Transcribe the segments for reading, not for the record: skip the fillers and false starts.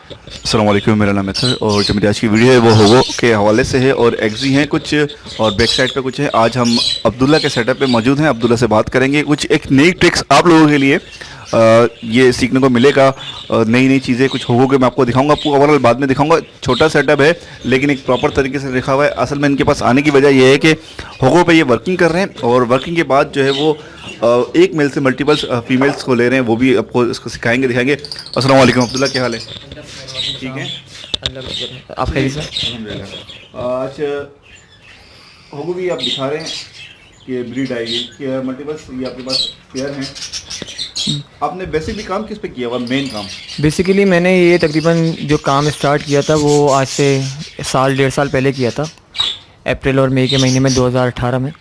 अस्सलाम वालेकुम, मेरा नाम है सर और जो मेरी आज की वीडियो है वो होगो के हवाले से है और एग्जी हैं कुछ और बैक साइड पे कुछ है। आज हम अब्दुल्ला के सेटअप पे मौजूद हैं, अब्दुल्ला से बात करेंगे कुछ एक नई ट्रिक्स आप लोगों के लिए ये सीखने को मिलेगा। नई नई चीज़ें कुछ होगो के मैं आपको दिखाऊंगा, आपको ओवरऑल बाद में दिखाऊंगा। छोटा सेटअप है लेकिन एक प्रॉपर तरीके से लिखा हुआ है। असल में इनके पास आने की वजह यह है कि होगो पे ये वर्किंग कर रहे हैं और वर्किंग के बाद जो है वो एक मेल से मल्टीपल फीमेल्स को ले रहे हैं, वो भी आपको इसको सिखाएंगे दिखाएंगे। अस्सलाम वालेकुम अब्दुल्ला, क्या हाल है? ठीक है, आप खैरियत से? अल्हम्दुलिल्लाह। आज होगो भी आप दिखा रहे हैं कि ब्रीड आएगी कि मल्टीपल्स, ये आपके पास पेयर हैं। आपने बेसिकली काम किस पे किया हुआ, मेन काम? बेसिकली मैंने ये तकरीबन जो काम स्टार्ट किया था वो आज से साल 1.5 साल पहले किया था, अप्रैल और मई के महीने में 2018 में।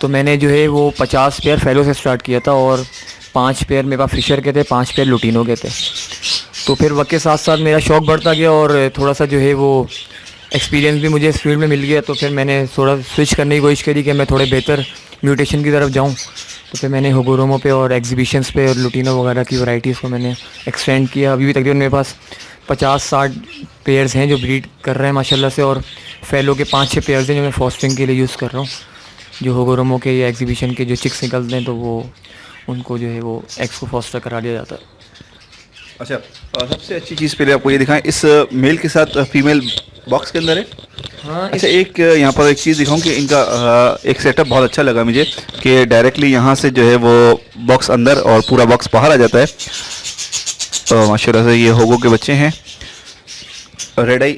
तो मैंने जो है वो 50 पेयर फेलो से स्टार्ट किया था और 5 पेयर मेरे पास फिशर के थे, 5 पेयर लुटीनों के थे। तो फिर वक्त के साथ साथ मेरा शौक़ बढ़ता गया और थोड़ा सा जो है वो एक्सपीरियंस भी मुझे इस फील्ड में मिल गया। तो फिर मैंने थोड़ा स्विच करने की कोशिश करी कि मैं थोड़े बेहतर म्यूटेशन की तरफ जाऊं। तो फिर मैंने होगोरोमो पे और एग्जीबिशंस पे और लुटीनो वगैरह की वैरायटीज़ को मैंने एक्सटेंड किया। अभी भी तकरीबन मेरे पास 50-60 पेयर्स हैं जो ब्रीड कर रहे हैं माशाल्लाह से, और फेलो के 5-6 पेयर्स हैं जो मैं फॉस्टरिंग के लिए यूज़ कर रहा हूँ। जो होगोरोमो के या एग्जीबिशन के जो चिक्स निकलते हैं तो वो उनको जो है वो एग्स को फॉस्टर करा दिया जाता है। अच्छा, सबसे अच्छी चीज़ पहले आपको ये दिखाएं, इस मेल के साथ फीमेल बॉक्स के अंदर है। हाँ, अच्छा, एक यहाँ पर एक चीज़ दिखाऊं कि इनका एक सेटअप बहुत अच्छा लगा मुझे कि डायरेक्टली यहाँ से जो है वो बॉक्स अंदर और पूरा बॉक्स बाहर आ जाता है। तो माशाल्लाह से ये होगो के बच्चे हैं। रेड आई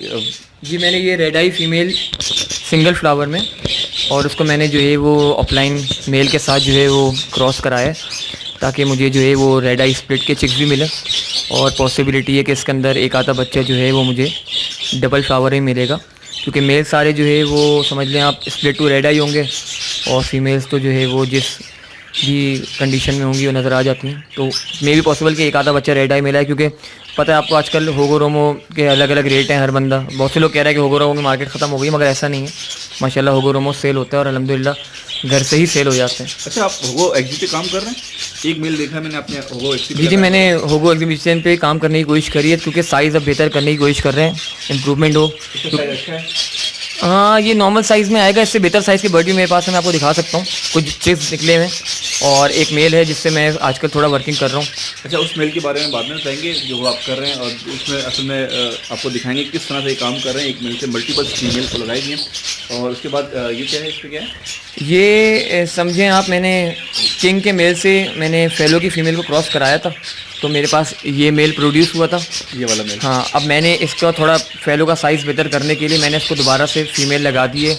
जी, मैंने ये रेड आई फीमेल सिंगल फ्लावर में, और उसको मैंने जो है वो ऑफलाइन मेल के साथ जो है वो क्रॉस कराया है ताकि मुझे जो है वो रेड आई स्प्लिट के चिक्स भी मिले, और पॉसिबिलिटी है कि इसके अंदर एक आधा बच्चा जो है वो मुझे डबल फ्लावर ही मिलेगा, क्योंकि मेल सारे जो है वो समझ लें आप स्प्लिट टू रेड आई होंगे, और फीमेल्स तो जो है वो जिस भी कंडीशन में होंगी वो नज़र आ जाती हैं। तो मे भी पॉसिबल कि एक आधा बच्चा रेड आई मिला है, क्योंकि पता है आपको आजकल होगोरोमो के अलग अलग रेट हैं। हर बंदा, बहुत से लोग कह रहे हैं कि होगोरोमो की मार्केट ख़त्म हो गई, मगर ऐसा नहीं है। माशाल्लाह होगोरोमो सेल होता है और अल्हम्दुलिल्लाह घर से ही सेल हो जाते हैं। अच्छा, आप होगो एग्जी पे काम कर रहे हैं? एक मेल देखा मैंने आपने होगो एग्जी पे जी, मैंने होगो एग्जीबिशन पे काम करने की कोशिश करी है, क्योंकि साइज़ अब बेहतर करने की कोशिश कर रहे हैं, इम्प्रूवमेंट हो। अच्छा है। हाँ, ये नॉर्मल साइज़ में आएगा, इससे बेहतर साइज़ की बर्ड भी मेरे पास है, मैं आपको दिखा सकता हूँ। कुछ चिप्स निकले हुए हैं और एक मेल है जिससे मैं आजकल थोड़ा वर्किंग कर रहा हूँ। अच्छा, उस मेल के बारे में बाद में बताएंगे जो वो आप कर रहे हैं, और उसमें असल में आपको दिखाएंगे किस तरह से ये काम कर रहे हैं। एक मेल से मल्टीपल फीमेल को लगाई गई हैं। और उसके बाद ये क्या है, इस पर क्या है? ये समझें आप, मैंने किंग के मेल से मैंने फेलो की फ़ीमेल को क्रॉस कराया था, तो मेरे पास ये मेल प्रोड्यूस हुआ था, ये वाला मेल। हाँ, अब मैंने इसका थोड़ा फेलो का साइज़ बेहतर करने के लिए मैंने इसको दोबारा से फ़ीमेल लगा दी है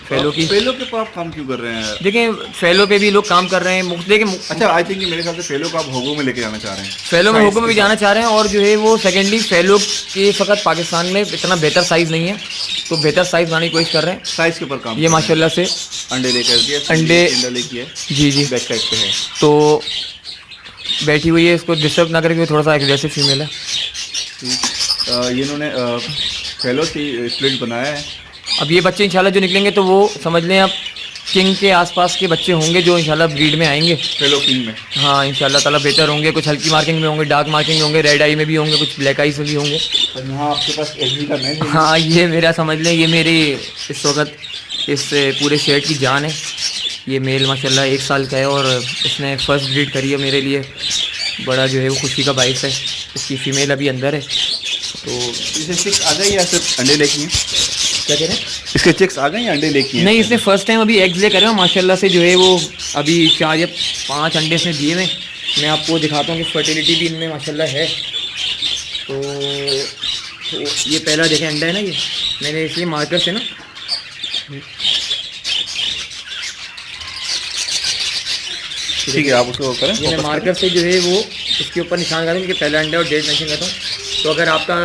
फेलो की। फेलो के ऊपर आप काम क्यों कर रहे हैं? देखिए, फेलो पे भी लोग काम कर रहे हैं, लेकिन अच्छा, आई थिंक मेरे ख्याल से फेलो को आप होगो में लेके जाना चाह रहे हैं। फेलो में होगो में भी जाना चाह रहे हैं, और जो है वो सेकेंडली फेलो के फ़कत पाकिस्तान में इतना बेहतर साइज़ नहीं है, तो बेहतर साइज़ बनाने की कोशिश कर रहे हैं। साइज के ऊपर काम ये माशाल्लाह से अंडे लेकर दिए, अंडे लेके है। जी जी, बैक साइड पे है तो बैठी हुई है, इसको डिस्टर्ब ना करें, थोड़ा सा एग्रेसिव फीमेल है। ये इन्होंने फेलो से स्प्लिट बनाया है। अब ये बच्चे इंशाल्लाह जो निकलेंगे तो वो समझ लें आप किंग के आसपास के बच्चे होंगे जो इंशाल्लाह ब्रीड में आएंगे, फेलो किंग में। हाँ, इंशाल्लाह ताला बेहतर होंगे। कुछ हल्की मार्किंग में होंगे, डार्क मार्किंग में होंगे, रेड आई में भी होंगे, कुछ ब्लैक आई से भी होंगे। और यहाँ आपके पास एग्जी का मेल है। हाँ, ये मेरा समझ लें, ये मेरी इस वक्त इस पूरे शेड की जान है। ये मेल माशाल्लाह 1 साल का है और इसने फर्स्ट ब्रीड करी है मेरे लिए, बड़ा जो है वो खुशी का बाइस है। इसकी फ़ीमेल अभी अंदर है। तो इसे चिक्स आ गए या सिर्फ अंडे लेके हैं? क्या कह रहे हैं? इसके चिक्स आ गए या अंडे लेके हैं? नहीं, इसने फर्स्ट टाइम अभी एग्स ले कर माशाल्लाह से जो है वो अभी 4 या 5 अंडे इसने दिए हुए। मैं आपको दिखाता हूँ कि फर्टिलिटी भी इनमें माशाल्लाह है। तो ये पहला देखें अंडा है ना, ये मैंने इसलिए मार्कर से ना, ठीक है, आप उसको करें। ये मैं मार्कर से जो है वो इसके ऊपर निशान लगा दूँ कि पहला अंडा और डेट मेंशन करता हूँ। तो अगर आपका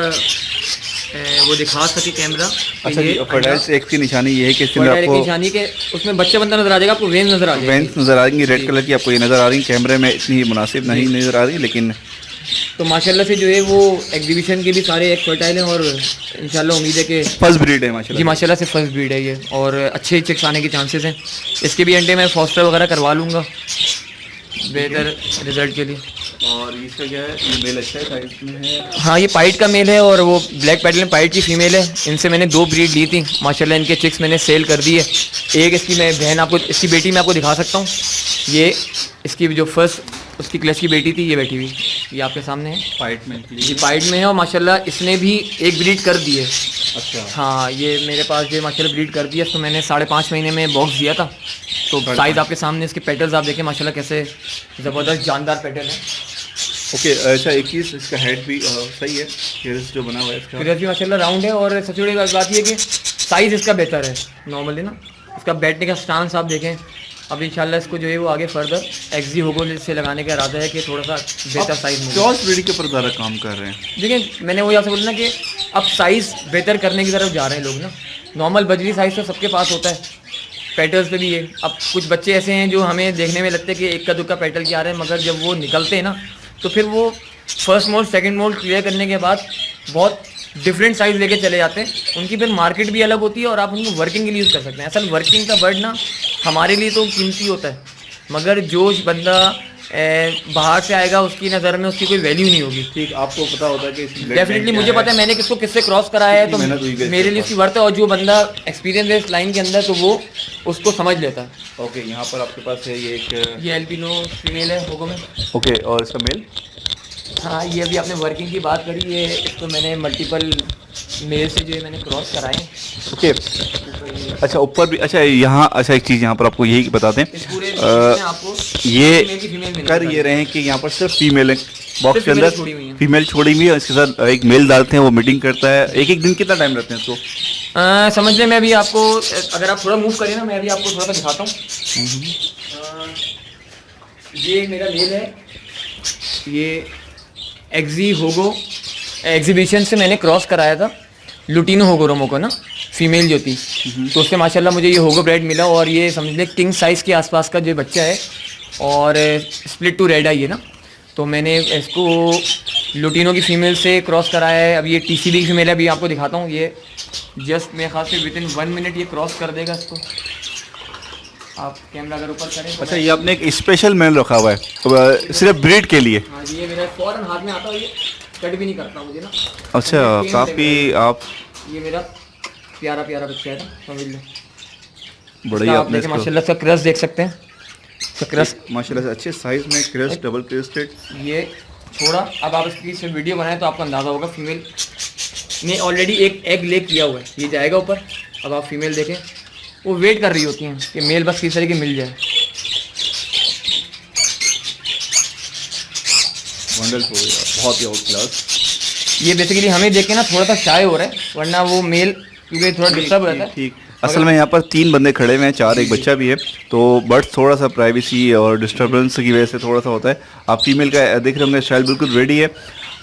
वो दिखा सके कैमरा। अच्छा जी, फर्टाइल्स एक की निशानी ये है कि इसमें आपको निशानी के उसमें बच्चा बंदा नजर आ जाएगा, आपको वेन नजर आ जाएगी, वेंस नज़र आ रही रेड कलर की, आपको ये नज़र आ रही है। कैमरे में इतनी मुनासिब नहीं नज़र आ रही, लेकिन तो माशाल्लाह से जो है वो एग्जीबिशन के भी सारे एक फर्टाइल हैं, और इंशाल्लाह उम्मीद है कि फर्स्ट ब्रीड है माशाल्लाह। जी माशाल्लाह से फर्स्ट ब्रीड है ये, और अच्छे चिक्स आने के चांसेस हैं। इसके भी अंडे मैं फॉस्टर वगैरह करवा लूँगा बेहतर रिजल्ट के लिए। और इसका क्या है, ये मेल अच्छा है, साइज में है। हाँ, ये पाइट का मेल है और वो ब्लैक पैडल पाइट की फीमेल है। इनसे मैंने 2 ब्रीड ली थी, माशाल्लाह इनके चिक्स मैंने सेल कर दी है। एक इसकी मैं बहन आपको, इसकी बेटी मैं आपको दिखा सकता हूँ। ये इसकी जो फर्स्ट उसकी क्लच की बेटी थी, ये बैठी हुई, ये आपके सामने है। पाइट में निकली। ये पाइट में है और माशाल्लाह इसने भी एक ब्रीड कर दी है। अच्छा। हाँ, ये मेरे पास जो माशाल्लाह ब्रीड कर दिया, तो मैंने 5.5 महीने में बॉक्स दिया था। तो साइज़ आपके सामने, इसके पेटल्स आप देखें माशाल्लाह कैसे ज़बरदस्त जानदार पेटल है। ओके, अच्छा एक चीज़, इसका हेड भी सही है, हेयर्स जो बना हुआ है इसका। फिर भी माशाल्लाह राउंड है और सबसे बड़ी बात ये है कि साइज़ इसका बेहतर है नॉर्मली ना। इसका बैठने का स्टांस आप देखें। अब इंशाल्लाह इसको जो है वो आगे फर्दर एक्जी होगो से लगाने का इरादा है कि थोड़ा सा बेहतर साइज़ में। क्रॉस ब्रीड के ऊपर ज़्यादा काम कर रहे हैं। देखिए, मैंने वही आपसे बोला ना कि अब साइज़ बेहतर करने की तरफ जा रहे हैं लोग ना। नॉर्मल बजरी साइज़ तो सबके पास होता है, पेटल्स पे भी है। अब कुछ बच्चे ऐसे हैं जो हमें देखने में लगता है कि एक का दुक्का पेटल की आ रहे हैं, मगर जब वो निकलते हैं ना तो फिर वो first mould second mould clear करने के बाद बहुत डिफरेंट साइज़ लेके चले जाते हैं। उनकी फिर मार्केट भी अलग होती है और आप उनको वर्किंग के लिए यूज़ कर सकते हैं। असल वर्किंग का वर्ड ना हमारे लिए तो कीमती होता है, मगर जो बंदा बाहर से आएगा उसकी नज़र में उसकी कोई वैल्यू नहीं होगी। ठीक, आपको पता होता है कि डेफिनेटली मुझे पता है मैंने किसको किससे क्रॉस कराया है, तो मेहनत हुई है मेरे लिए उसकी वर्थ है। और जो बंदा एक्सपीरियंस है इस लाइन के अंदर तो वो उसको समझ लेता है। ओके, यहाँ पर आपके पास है ये एक। ये एल्बिनो फीमेल है होगो में। ओके, और इसका मेल। हाँ, ये अभी आपने वर्किंग की बात करी, ये इसको मैंने मल्टीपल मेल से जो है मैंने क्रॉस कराए। ओके, अच्छा ऊपर भी, अच्छा यहाँ, अच्छा एक चीज़ यहाँ पर आपको यही बता दें, इस पूरे में आपको ये फीमेल की फीमेल मिलेगी। कर ये रहे हैं कि यहाँ पर सिर्फ फीमेल है बॉक्स के फीमेल अंदर, छोड़ी हुई हैं। फीमेल छोड़ी हुई है, इसके साथ एक मेल डालते हैं, वो मीटिंग करता है। एक दिन कितना टाइम रहते हैं इसको? समझने में अभी आपको, अगर आप थोड़ा मूव करें ना, मैं अभी आपको थोड़ा सा दिखाता हूँ। ये मेरा मेल है, ये एक्जी होगो एग्जीबिशन से मैंने क्रॉस कराया था लुटिनो होगो रोमो को ना, फीमेल जो थी। तो उससे माशाल्लाह मुझे ये होगो ब्रेड मिला और ये समझ ले किंग साइज़ के आसपास का जो बच्चा है और स्प्लिट टू रेड आई है ना। तो मैंने इसको लुटिनो की फ़ीमेल से क्रॉस कराया है। अब ये टीसीबी की फीमेल है, अभी आपको दिखाता हूँ। ये जस्ट मेरे ख्याल से विदिन 1 मिनट ये क्रॉस कर देगा इसको। आप कैमरा अगर ऊपर करें तो अच्छा, ये आपने एक स्पेशल मेल रखा हुआ है सिर्फ ब्रीड के लिए? हाँ, ये मेरा फ़ौरन हाथ में आता है, ये कट भी नहीं करता मुझे ना। अच्छा, काफ़ी आप ये मेरा प्यारा प्यारा बच्चा है ना, समझ लो। बढ़िया। आप आपने देखें माशाल्लाह से क्रस्ट देख सकते हैं, तो क्रस्ट माशाल्लाह से अच्छे साइज में क्रेस्ट, डबल क्रेस्टेड। ये थोड़ा, अब आप इसकी सिर्फ वीडियो बनाएं तो आपको अंदाज़ा होगा। फीमेल ने ऑलरेडी एक एग ले किया हुआ है, ये जाएगा ऊपर। अब आप फीमेल देखें, वो वेट कर रही होती हैं कि मेल बस किस तरह की मिल जाए। वंडरफुल, बहुत ही आउट क्लास। ये बेसिकली हमें देख के ना थोड़ा सा शाय हो रहा है, वरना वो मेल क्योंकि थोड़ा डिस्टर्ब रहता है। ठीक, असल में यहाँ पर 3 बंदे खड़े हुए हैं, 4 एक बच्चा भी है, तो बट थोड़ा सा प्राइवेसी और डिस्टर्बेंस की वजह से थोड़ा सा होता है। आप फीमेल का देख रहे होंगे, स्टाइल बिल्कुल रेडी है।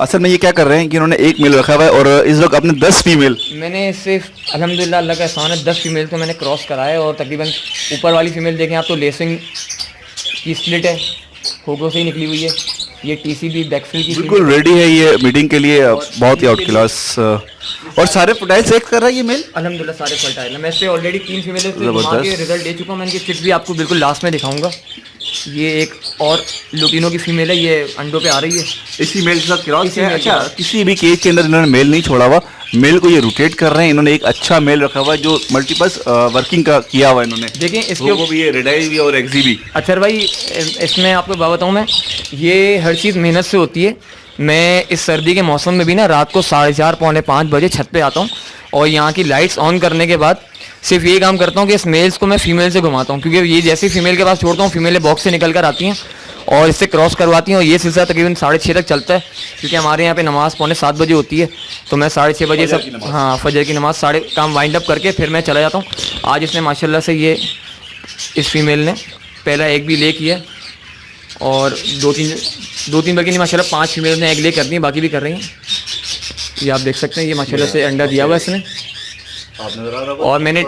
असल में ये क्या कर रहे हैं कि इन्होंने एक मेल रखा हुआ है और इस वक्त आपने 10 फीमेल। मैंने सिर्फ अल्हम्दुलिल्लाह अल्लाह का एहसान है 10 फीमेल तो मैंने क्रॉस कराया है। और तकरीबन ऊपर वाली फीमेल देखें आप तो लेसिंग की स्प्लिट है, होगो से ही निकली हुई है। ये टीसीबी बैकफिल की बिल्कुल रेडी है ये मीटिंग के लिए, बहुत ही आउट क्लास। और सारे फर्टाइल सेक्स कर रहा है ये मेल? अल्हम्दुलिल्लाह सारे फर्टाइल है। मैं इससे ऑलरेडी 3 फीमेल से जबरदस्त। के रिजल्ट दे चुका हूँ। मैं इनकी चिक्स भी आपको बिल्कुल लास्ट में दिखाऊंगा। ये एक और लुटिनो की फीमेल है, ये अंडों पे आ रही है। इसी मेल के साथ क्रॉस इसी है? मेल के अच्छा, साथ। किसी भी केज के अंदर इन्होंने मेल नहीं छोड़ा हुआ, मेल को ये रोटेट कर रहे हैं। इन्होंने एक अच्छा मेल रखा हुआ है जो मल्टीपल्स वर्किंग का किया हुआ है इन्होंने। देखिए इसके वो भी, ये रेडाई भी और एक्जी भी। अच्छा भाई, इसमें आपको बात बताऊँ मैं, ये हर चीज़ मेहनत से होती है। मैं इस सर्दी के मौसम में भी ना रात को 4:30 पौने 5 बजे छत पे आता हूँ और यहाँ की लाइट्स ऑन करने के बाद सिर्फ ये काम करता हूँ कि इस मेल्स को मैं फीमेल से घुमाता हूँ, क्योंकि ये जैसे फीमेल के पास छोड़ता हूँ फीमेलें बॉक्स से निकल कर आती हैं और इससे क्रॉस करवाती हैं। और ये सिलसिला तकरीबन 6:30 तक चलता है, क्योंकि हमारे यहाँ पे नमाज़ पौने 7 बजे होती है। तो मैं 6:30 बजे सब, हाँ फजर की नमाज़, सारे काम वाइंड अप करके फिर मैं चला जाता हूँ। आज इसने माशाल्लाह से ये इस फीमेल ने पहला एग भी ले किया और 2-3 बल्कि नहीं माशाल्लाह 5 फीमेल ने एग ले कर दी, बाकी भी कर रही हैं। ये आप देख सकते हैं, ये माशाल्लाह से अंडा दिया हुआ है इसने। और मैंने,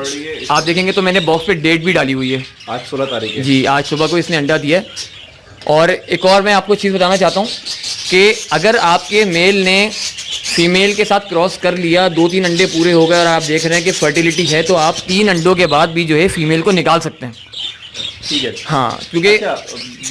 आप देखेंगे तो मैंने बॉक्स पे डेट भी डाली हुई है, आज 16 तारीख है जी, आज सुबह को इसने अंडा दिया है। और एक और मैं आपको चीज़ बताना चाहता हूँ कि अगर आपके मेल ने फीमेल के साथ क्रॉस कर लिया, 2-3 अंडे पूरे हो गए और आप देख रहे हैं कि फर्टिलिटी है, तो आप 3 अंडों के बाद भी जो है फीमेल को निकाल सकते हैं। ठीक है। हाँ, क्योंकि अच्छा,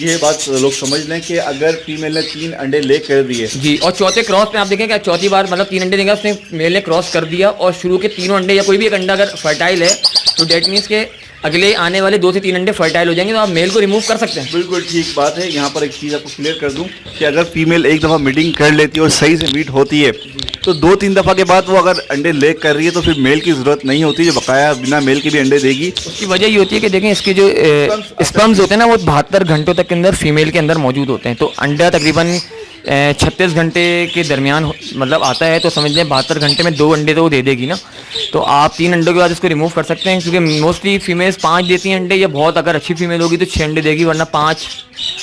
ये बात लोग समझ लें कि अगर फीमेल ने 3 अंडे ले कर दिए जी, और चौथे क्रॉस पे आप देखें क्या चौथी बार मतलब 3 अंडे देंगे उसने मेल ने क्रॉस कर दिया और शुरू के तीनों अंडे या कोई भी एक अंडा अगर फर्टाइल है तो डेट मीन्स के अगले आने वाले 2 से 3 अंडे फर्टाइल हो जाएंगे, तो आप मेल को रिमूव कर सकते हैं। बिल्कुल ठीक बात है। यहाँ पर एक चीज़ आपको क्लियर कर दूं कि अगर फीमेल एक दफ़ा मीटिंग कर लेती है और सही से मीट होती है तो 2-3 दफ़ा के बाद वो अगर अंडे ले कर रही है तो फिर मेल की ज़रूरत नहीं होती, जो बकाया बिना मेल के भी अंडे देगी। उसकी वजह ये होती है कि देखें इसके जो स्पर्म्स होते हैं ना वो 72 घंटों तक के अंदर फीमेल के अंदर मौजूद होते हैं, तो अंडा तकरीबन 36 घंटे के दरमियान मतलब आता है, तो समझ लें 72 घंटे में 2 अंडे तो वो दे देगी ना, तो आप 3 अंडों के बाद इसको रिमूव कर सकते हैं, क्योंकि मोस्टली फीमेल्स 5 देती हैं अंडे, या बहुत अगर अच्छी फीमेल होगी तो 6 अंडे देगी, वरना 5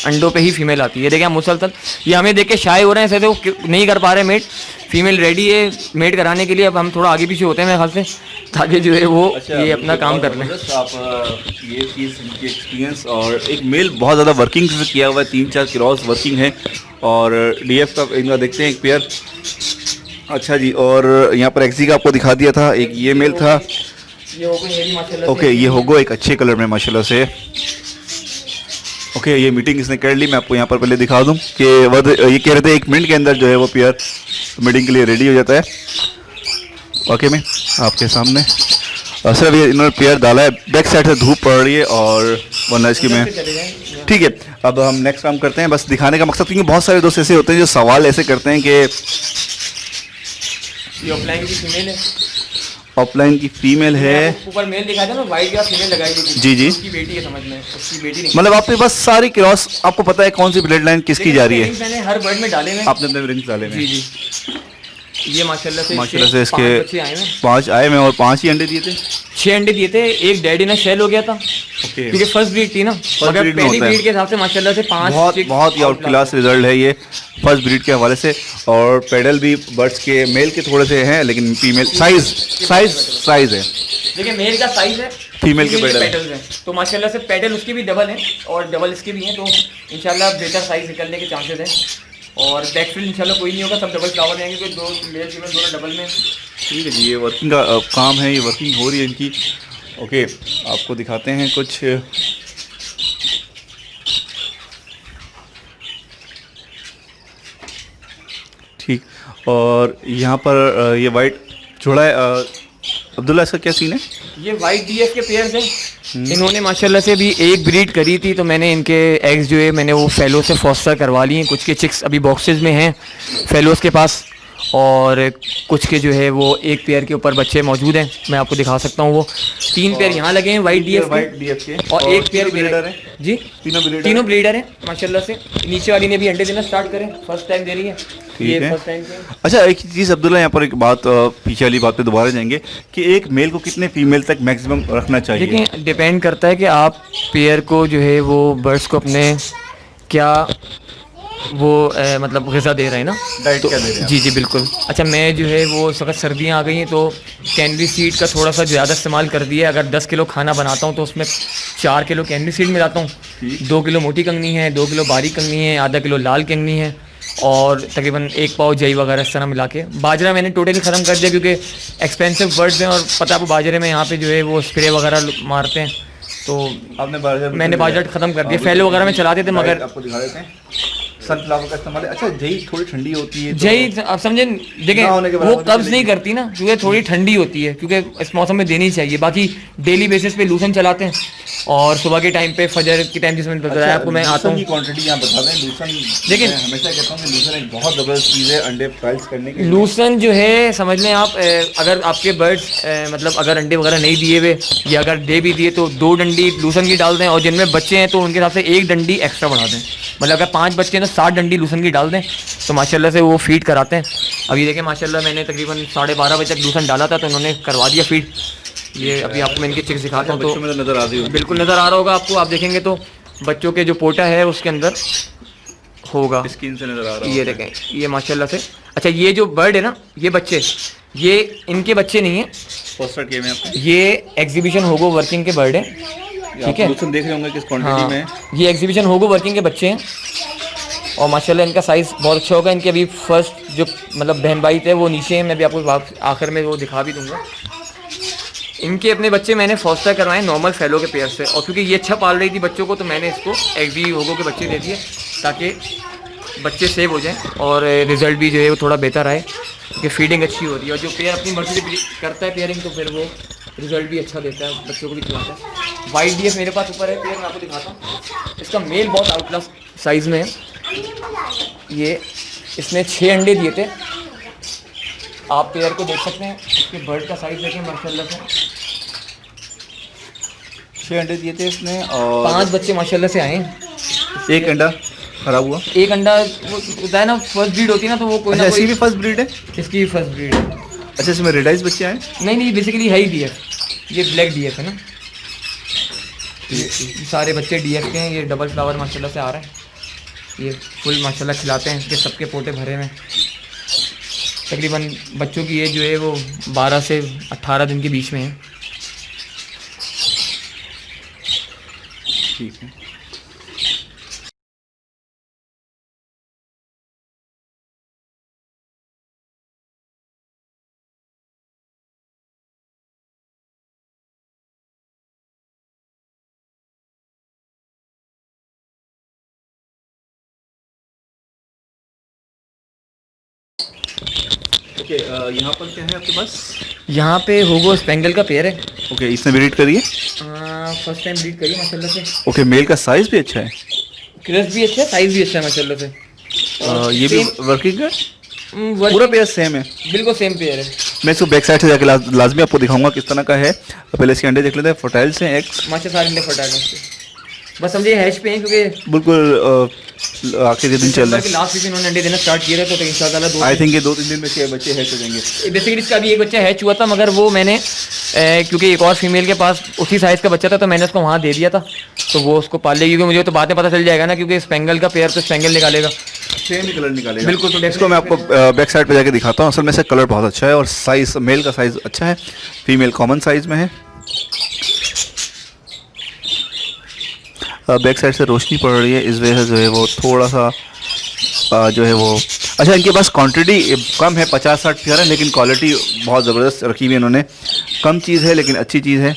अंडों पे ही फीमेल आती है। देखिए हम मुसलसल ये हमें देख के शाये हो रहे हैं, ऐसे तो नहीं कर पा रहे मेट, फीमेल रेडी है मेट कराने के लिए, अब हम थोड़ा आगे पीछे होते हैं मेरे ख्याल से, ताकि जो है वो ये अपना काम कर लें। आप ये चीज़ इनकी एक्सपीरियंस, और एक मेल बहुत ज़्यादा वर्किंग से किया हुआ है, 3-4 क्रॉस वर्किंग है, और डीएफ का इनका देखते हैं एक पेयर। अच्छा जी, और यहाँ पर एक्सी का आपको दिखा दिया था, एक ये मेल था। ये हो गई मेरी माशाल्लाह से। ओके, ये होगो एक अच्छे कलर में माशाल्लाह से। ओके, ये मीटिंग इसने कर ली। मैं आपको यहाँ पर पहले दिखा दूँ कि ये कह रहे थे 1 मिनट के अंदर जो है वो पेयर मीटिंग के लिए रेडी हो जाता है। ओके में आपके सामने सिर्फ ये इन्होंने पेयर डाला है, बैक साइड से धूप पड़ रही है और वरना इसकी में ठीक है। अब हम नेक्स्ट काम करते हैं, बस दिखाने का मकसद, क्योंकि बहुत सारे दोस्त ऐसे होते हैं जो सवाल ऐसे करते हैं कि ये ऑफलाइन की फीमेल है, ऑफलाइन की फीमेल है, ऊपर मेल दिखा था ना, वाइट का फीमेल लगाई थी जी जी, उसकी बेटी है, समझ में उसकी बेटी नहीं, मतलब आपके पास सारी क्रॉस, आपको पता है कौन सी ब्लड लाइन किसकी जा रही है, मैंने हर बर्ड में डाले हैं, आपने अपने रिंग्स डाले हैं। जी जी, ये माशाल्लाह से 5 इसके बच्चे आए हैं, 5 आए हैं और 5 ही अंडे दिए थे, 6 अंडे दिए थे, एक डैडी ना शेल हो गया था ओके, क्योंकि फर्स्ट ब्रीड थी ना, मगर breed में पहली होता है। ब्रीड के हिसाब से माशाल्लाह से 5 बहुत ही आउट क्लास रिजल्ट है ये फर्स्ट ब्रीड के हवाले से। और पेडल भी बर्ड्स के मेल के थोड़े से हैं, लेकिन फीमेल साइज है, देखिए मेल का साइज है, फीमेल के पेडल पेडल्स हैं, तो माशाल्लाह से पेडल उसकी भी डबल है और डबल इसके भी हैं, तो इंशाल्लाह बेटर साइज निकलने के चांसेस हैं, और बैकफिल इंशाल्लाह कोई नहीं होगा, सब डबल फ्लावर रहेंगे, क्योंकि 2 मेल फीमेल दोनों डबल में। ठीक है जी, ये वर्किंग का काम है, ये वर्किंग हो रही है इनकी। ओके, आपको दिखाते हैं कुछ, ठीक, और यहाँ पर ये वाइट जोड़ा है, अब्दुल्ला इसका क्या सीन है? ये वाइट डीएफ के पेयर्स हैं, इन्होंने माशाल्लाह से भी एक ब्रीड करी थी, तो मैंने इनके एग्स जो है मैंने वो फेलो से फॉस्टर करवा लिए हैं, कुछ के चिक्स अभी बॉक्सेस में हैं फेलोस के पास, और कुछ के जो है वो एक पेयर के ऊपर बच्चे मौजूद हैं, मैं आपको दिखा सकता हूँ, वो 3 पेयर यहाँ लगे हैं वाइट डीएफ के, और एक पेयर ब्रीडर है जी, तीनों ब्रीडर हैं माशाल्लाह से। नीचे वाली ने भी अंडे देना स्टार्ट करें, फर्स्ट टाइम दे रही है, ये फर्स्ट टाइम। अच्छा, एक चीज़ अब्दुल्ला, यहाँ पर एक बात, पीछे वाली बात पे दोबारा जाएंगे कि एक मेल को कितने फीमेल तक मैक्सिमम रखना चाहिए? देखिए डिपेंड करता है कि आप पेयर को जो है वो बर्ड्स को अपने क्या वो मतलब ग़िज़ा दे रहे हैं ना, डाइट तो क्या दे रहे हैं? जी जी बिल्कुल। अच्छा, मैं जो है वो इस वक्त सर्दियाँ आ गई हैं तो कैनरी सीड का थोड़ा सा ज़्यादा इस्तेमाल कर दिया है, अगर 10 किलो खाना बनाता हूँ तो उसमें 4 किलो कैनरी सीड मिलाता हूँ, 2 किलो मोटी कंगनी है, 2 किलो बारीक कंगनी है, आधा किलो लाल कंगनी है, और तकरीबन 1 पाव जई वगैरह इस तरह मिला के। बाजरा मैंने टोटली ख़त्म कर दिया, क्योंकि एक्सपेंसिव बर्ड्स हैं और पता है आपको बाजरे में यहाँ पे जो है वो स्प्रे वगैरह मारते हैं, तो मैंने बाजरा ख़त्म कर दिया। फैले वगैरह में चलाते थे, मगर आपको दिखा देते हैं सनफ्लावर का इस्तेमाल है। अच्छा, जई थोड़ी ठंडी होती है, जई आप समझे, देखें वो कब्ज़ नहीं करती ना, क्योंकि थोड़ी ठंडी होती है, क्योंकि इस मौसम में देनी चाहिए। बाकी डेली बेसिस पे लूसन चलाते हैं, और सुबह के टाइम पे फजर के टाइम जिसमें बताया आपको मैं आता हूँ, क्वांटिटी यहाँ बता दें। लूसन, देखिए हमेशा कहता हूँ कि लूसन एक बहुत ज़बरदस्त चीज़ है अंडे फ्राइज करने के लिए। लूसन जो है समझ लें आप, अगर आपके बर्ड्स मतलब अगर अंडे वगैरह नहीं दिए हुए, या अगर दे भी दिए तो 2 डंडी लूसन की डाल दें, और जिनमें बच्चे हैं तो उनके हिसाब से 1 डंडी एक्स्ट्रा बढ़ा दें, मतलब अगर 5 बच्चे हैं तो 7 डंडी लूसन की डाल दें, तो माशाल्लाह से वो फीड कराते हैं। अभी देखें माशाल्लाह मैंने तकरीबन 12:30 बजे तक लूसन डाला था, तो उन्होंने करवा दिया फीड। ये अभी आपको मैं इनके चिक्स दिखाता हूँ, तो नज़र आ रही है, बिल्कुल नज़र आ रहा होगा आपको, आप देखेंगे तो बच्चों के जो पोटा है उसके अंदर होगा, स्किन से नज़र आ रहा है। ये देखें, ये माशाल्लाह से। अच्छा, ये जो बर्ड है ना, ये बच्चे, ये इनके बच्चे नहीं है, पोस्टर किए में आपने, ये एग्जीबिशन होगो वर्किंग के बर्ड है, ठीक है, लूसन देख रहे होंगे किस क्वांटिटी हाँ, में। ये एग्जीबिशन होगो वर्किंग के बच्चे हैं, और माशाल्लाह इनका साइज़ बहुत अच्छा होगा। इनके अभी फर्स्ट जो मतलब बहन भाई थे वो नीचे हैं, मैं भी आपको आखिर में वो दिखा भी दूंगा। इनके अपने बच्चे मैंने फॉस्टर करवाए नॉर्मल फेलो के पेयर से, और क्योंकि ये अच्छा पाल रही थी बच्चों को तो मैंने इसको एक्जी होगो के बच्चे दे दिए ताकि बच्चे सेव हो जाएं और रिज़ल्ट भी जो है वो थोड़ा बेहतर आए, क्योंकि फीडिंग अच्छी हो रही है। और जो पेयर अपनी मर्जी से करता है पेयरिंग तो फिर वो रिज़ल्ट भी अच्छा देता है, बच्चों को भी खिलाता है। वाइट डीएफ मेरे पास ऊपर है पेयर, मैं आपको दिखाता हूँ। इसका मेल बहुत आउट क्लास साइज़ में है। ये इसने 6 अंडे दिए थे, आप पेयर को देख सकते हैं। इसके बर्ड का साइज़ देखें माशाल्लाह से, 6 अंडे दिए थे इसने और 5 बच्चे माशाल्लाह से आए हैं। एक अंडा खराब हुआ। एक अंडा वो होता है ना, फर्स्ट ब्रीड होती है ना, तो वो कोई अच्छा ना इसकी कोई। भी फर्स्ट ब्रीड है? इसकी फर्स्ट ब्रीड है। अच्छा इसमें रेडाइज बच्चे आए? नहीं बेसिकली है ही डीएफ, ये ब्लैक डीएफ है ना। ये सारे बच्चे डीएफ के हैं। ये डबल फ्लावर माशाल्लाह से आ रहा है। ये फुल माशाल्लाह खिलाते हैं, इसके सबके पोटे भरे में। तकरीबन बच्चों की एज जो है वो 12 से 18 दिन के बीच में है। ठीक है। ओके यहाँ पर क्या है आपके पास? यहाँ पे होगो स्पेंगल का पेयर है। ओके इसने ब्रीड करी है? फर्स्ट टाइम ब्रीड करी माशाल्लाह से। ओके मेल का साइज भी अच्छा है? क्रस्ट भी अच्छा है, साइज़ भी अच्छा है माशाल्लाह से। ये भी वर्किंग है? पूरा पेयर सेम है? बिल्कुल सेम पेयर है। मैं इसको बैक साइड से जाके लाजमी आपको दिखाऊंगा किस तरह का है। पहले इसके अंडे देख लेते हैं। फर्टाइल से एग्स माशा सारे अंडे फटा है, बस समझिए हैच पे हैं, क्योंकि बिल्कुल आखिर के दिन चल रहे हैं। लास्ट वीक इन्होंने अंडे देना स्टार्ट किया था, तो इंशाल्लाह दो आई थिंक ये 2-3 दिन में 6 बच्चे हैच हो जाएंगे। बेसिकली इसका अभी एक बच्चा हैच हुआ था, मगर वो मैंने क्योंकि एक और फीमेल के पास उसी साइज़ का बच्चा था तो मैंने उसको वहाँ दे दिया था, तो वो उसको पाल लेगी। क्योंकि मुझे तो बाद में पता चल जाएगा ना, क्योंकि स्पेंगल का पेयर तो स्पेंगल निकालेगा, सेम ही कलर निकालेगा। बिल्कुल। तो इसको मैं आपको बैक साइड पे जाके दिखाता हूँ। असल में से कलर बहुत अच्छा है और साइज मेल का साइज अच्छा है, फीमेल कॉमन साइज में है। बैक साइड से रोशनी पड़ रही है, इस वजह से जो है वो थोड़ा सा जो है वो अच्छा। इनके पास क्वांटिटी कम है, 50-60 पेयर है, लेकिन क्वालिटी बहुत ज़बरदस्त रखी हुई है इन्होंने। कम चीज़ है लेकिन अच्छी चीज़ है।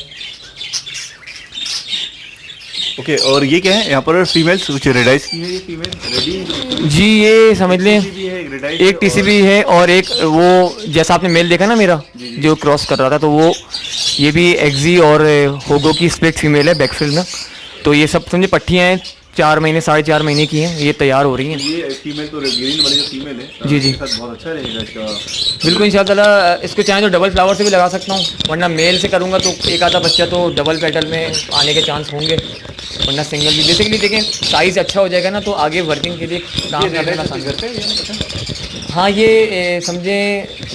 ओके और ये क्या है यहाँ पर? फीमेल्स कुछ रेडाइज की है ये फीमेल रेडी जी, ये समझ लें एक एक टीसीबी है और एक वो जैसा आपने मेल देखा ना मेरा जो क्रॉस कर रहा था, तो वो ये भी एक्जी और होगो की स्प्लिट फीमेल है बैकफील्ड में। तो ये सब समझे पट्टियाँ हैं, 4 महीने 4.5 महीने की हैं, ये तैयार हो रही हैं। ये फीमेल तो ग्रीन वाली जो फीमेल है जी जी बहुत अच्छा रहेगा इसका। बिल्कुल इंशाल्लाह। इसको चाहे तो डबल फ्लावर से भी लगा सकता हूँ, वरना मेल से करूँगा तो एक आधा बच्चा तो डबल पेटल में आने के चांस होंगे, वरना सिंगल भी। बेसिकली देखें साइज़ अच्छा हो जाएगा ना, तो आगे वर्किंग के लिए काम करने में आसान करते हैं। हाँ ये समझे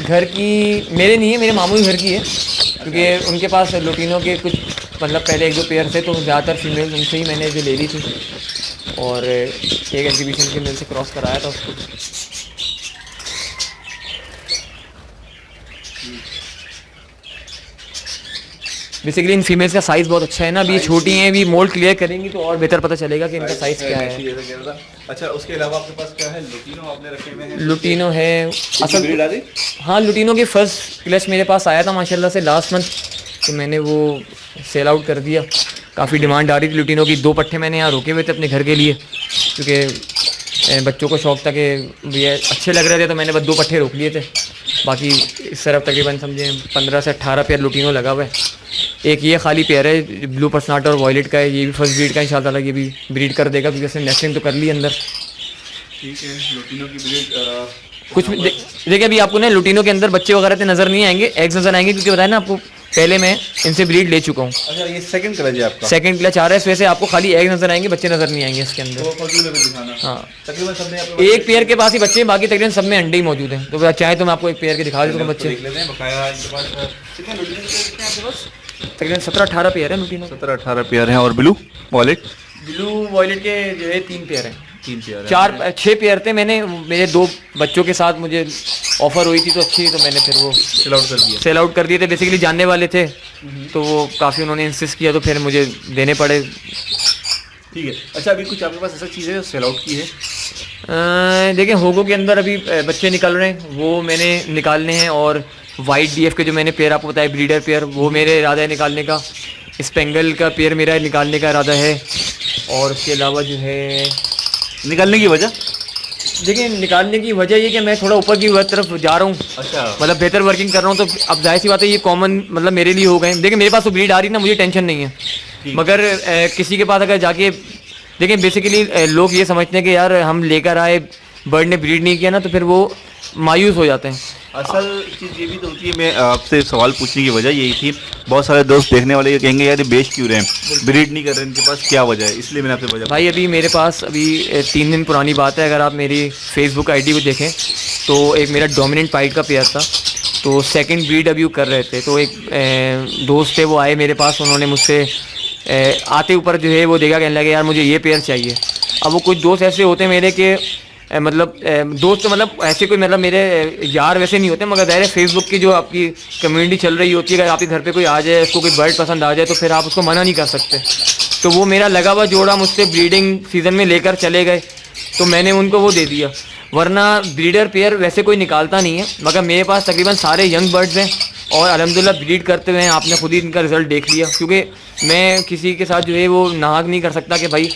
घर की मेरे नहीं है, मेरे मामू के घर की है, क्योंकि उनके पास लुटीनों के कुछ मतलब पहले 1-2 पेयर थे, तो ज़्यादातर फीमेल उनसे ही मैंने जो ले ली थी, और एक एग्जीबिशन के मेल से क्रॉस कराया था उसको। बेसिकली इन फीमेल्स का साइज़ बहुत अच्छा है ना, अभी ये छोटी हैं, अभी मोल्ड क्लियर करेंगी तो और बेहतर पता चलेगा कि इनका साइज़ क्या है। अच्छा उसके अलावा आपके पास क्या है? लुटीनो आपने रखे हुए हैं? लुटीनो है असल। ब्रीड आ गई? हाँ लुटीनो की फर्स्ट क्लच मेरे पास आया था माशाल्लाह से लास्ट मंथ, तो मैंने वो सेल आउट कर दिया। काफ़ी डिमांड आ रही थी लुटीनो की। 2 पट्टे मैंने यहाँ रोके हुए थे अपने घर के लिए, क्योंकि बच्चों को शौक था कि ये अच्छे लग रहे थे, तो मैंने बस 2 पट्टे रोक लिए थे। बाकी इस तरफ तकरीबन समझे 15 से 18 पेयर लुटीनो लगा हुआ है। एक ये खाली पेयर है ब्लू पर्सनाटा और वॉयलेट का है, ये भी फर्स्ट ब्रीड का इंशाल्लाह ये भी ब्रीड कर देगा, क्योंकि उसने नेस्टिंग तो कर ली अंदर। ठीक है लुटीनो की ब्रीड कुछ देखिए अभी आपको ना लुटीनो के अंदर बच्चे वगैरह तो नज़र नहीं आएंगे, एग्स नज़र आएंगे, क्योंकि बताया ना आपको पहले मैं इनसे ब्रीड ले चुका हूँ। अच्छा ये सेकंड क्लच है आपका? सेकंड क्लच आ रहा है, इस वजह से आपको खाली एग नज़र आएंगे, बच्चे नज़र नहीं आएंगे इसके अंदर। हाँ तकरीबन सब में आपके एक पेयर के पास ही बच्चे हैं, बाकी तकरीबन सब में अंडे ही मौजूद हैं। तो चाहे तो मैं आपको एक पेयर के दिखा देता हूँ बच्चे। देख लेते हैं बकाया इनके पास कितने लुटीनो कितने हैं आपके पास? तकरीबन 17-18 पेयर है लुटीनो। 17-18 पेयर हैं। और ब्लू वॉलेट? ब्लू वॉयलेट के जो है 3 पेयर हैं। 3 पेयर 6 पेयर थे। मैंने मेरे 2 बच्चों के साथ मुझे ऑफर हुई थी तो अच्छी, तो मैंने फिर वो सेल आउट कर दिए थे। बेसिकली जानने वाले थे तो वो काफ़ी उन्होंने इंसिस्ट किया, तो फिर मुझे देने पड़े। ठीक है। अच्छा अभी कुछ आपके पास ऐसा चीज़ है जो सेल आउट की है? देखिए होगो के अंदर अभी बच्चे निकल रहे हैं, वो मैंने निकालने हैं, और वाइट डीएफ के जो मैंने पेयर आपको बताया ब्रीडर पेयर, वो मेरे इरादा है निकालने का। स्पेंगल का पेयर मेरा निकालने का इरादा है। और उसके अलावा जो है निकालने की वजह? देखिए, निकालने की वजह ये कि मैं थोड़ा ऊपर की तरफ जा रहा हूँ, अच्छा, मतलब बेहतर वर्किंग कर रहा हूँ, तो अब जाहिर सी बात है ये कॉमन मतलब मेरे लिए हो गए। देखिए मेरे पास तो ब्रीड आ रही ना, मुझे टेंशन नहीं है, मगर किसी के पास अगर जाके देखिए बेसिकली लोग ये समझते हैं कि यार हम लेकर आए, बर्ड ने ब्रीड नहीं किया ना, तो फिर वो मायूस हो जाते हैं। असल चीज़ ये भी तो होती है। मैं आपसे सवाल पूछने की वजह यही थी, बहुत सारे दोस्त देखने वाले ये कहेंगे यार ये बेच क्यों रहे हैं, ब्रीड नहीं कर रहे, इनके पास क्या वजह है, इसलिए मैंने आपसे वजह। भाई अभी मेरे पास अभी 3 दिन पुरानी बात है, अगर आप मेरी फेसबुक आईडी को देखें तो एक मेरा डोमिनेंट पाइट का पेयर था, तो सेकंड ब्रीड अभी वो कर रहे थे, तो एक दोस्त थे वो आए मेरे पास, उन्होंने मुझसे आते ऊपर जो है वो देखा, कहने लगे यार मुझे ये पेयर चाहिए। अब वो कुछ दोस्त ऐसे होते हैं मेरे के मतलब दोस्त तो मतलब ऐसे कोई मतलब मेरे यार वैसे नहीं होते, मगर ज़ाहिर है फेसबुक की जो आपकी कम्युनिटी चल रही होती है, अगर आपके घर पे कोई आ जाए, उसको कोई बर्ड पसंद आ जाए, तो फिर आप उसको मना नहीं कर सकते। तो वो मेरा लगा हुआ जोड़ा मुझसे ब्रीडिंग सीज़न में लेकर चले गए, तो मैंने उनको वो दे दिया। वरना ब्रीडर पेयर वैसे कोई निकालता नहीं है, मगर मेरे पास तकरीबन सारे यंग बर्ड्स हैं और अल्हम्दुलिल्लाह ब्रीड करते हुए हैं। आपने खुद ही इनका रिज़ल्ट देख लिया, क्योंकि मैं किसी के साथ जो है वो नाहक नहीं कर सकता कि भाई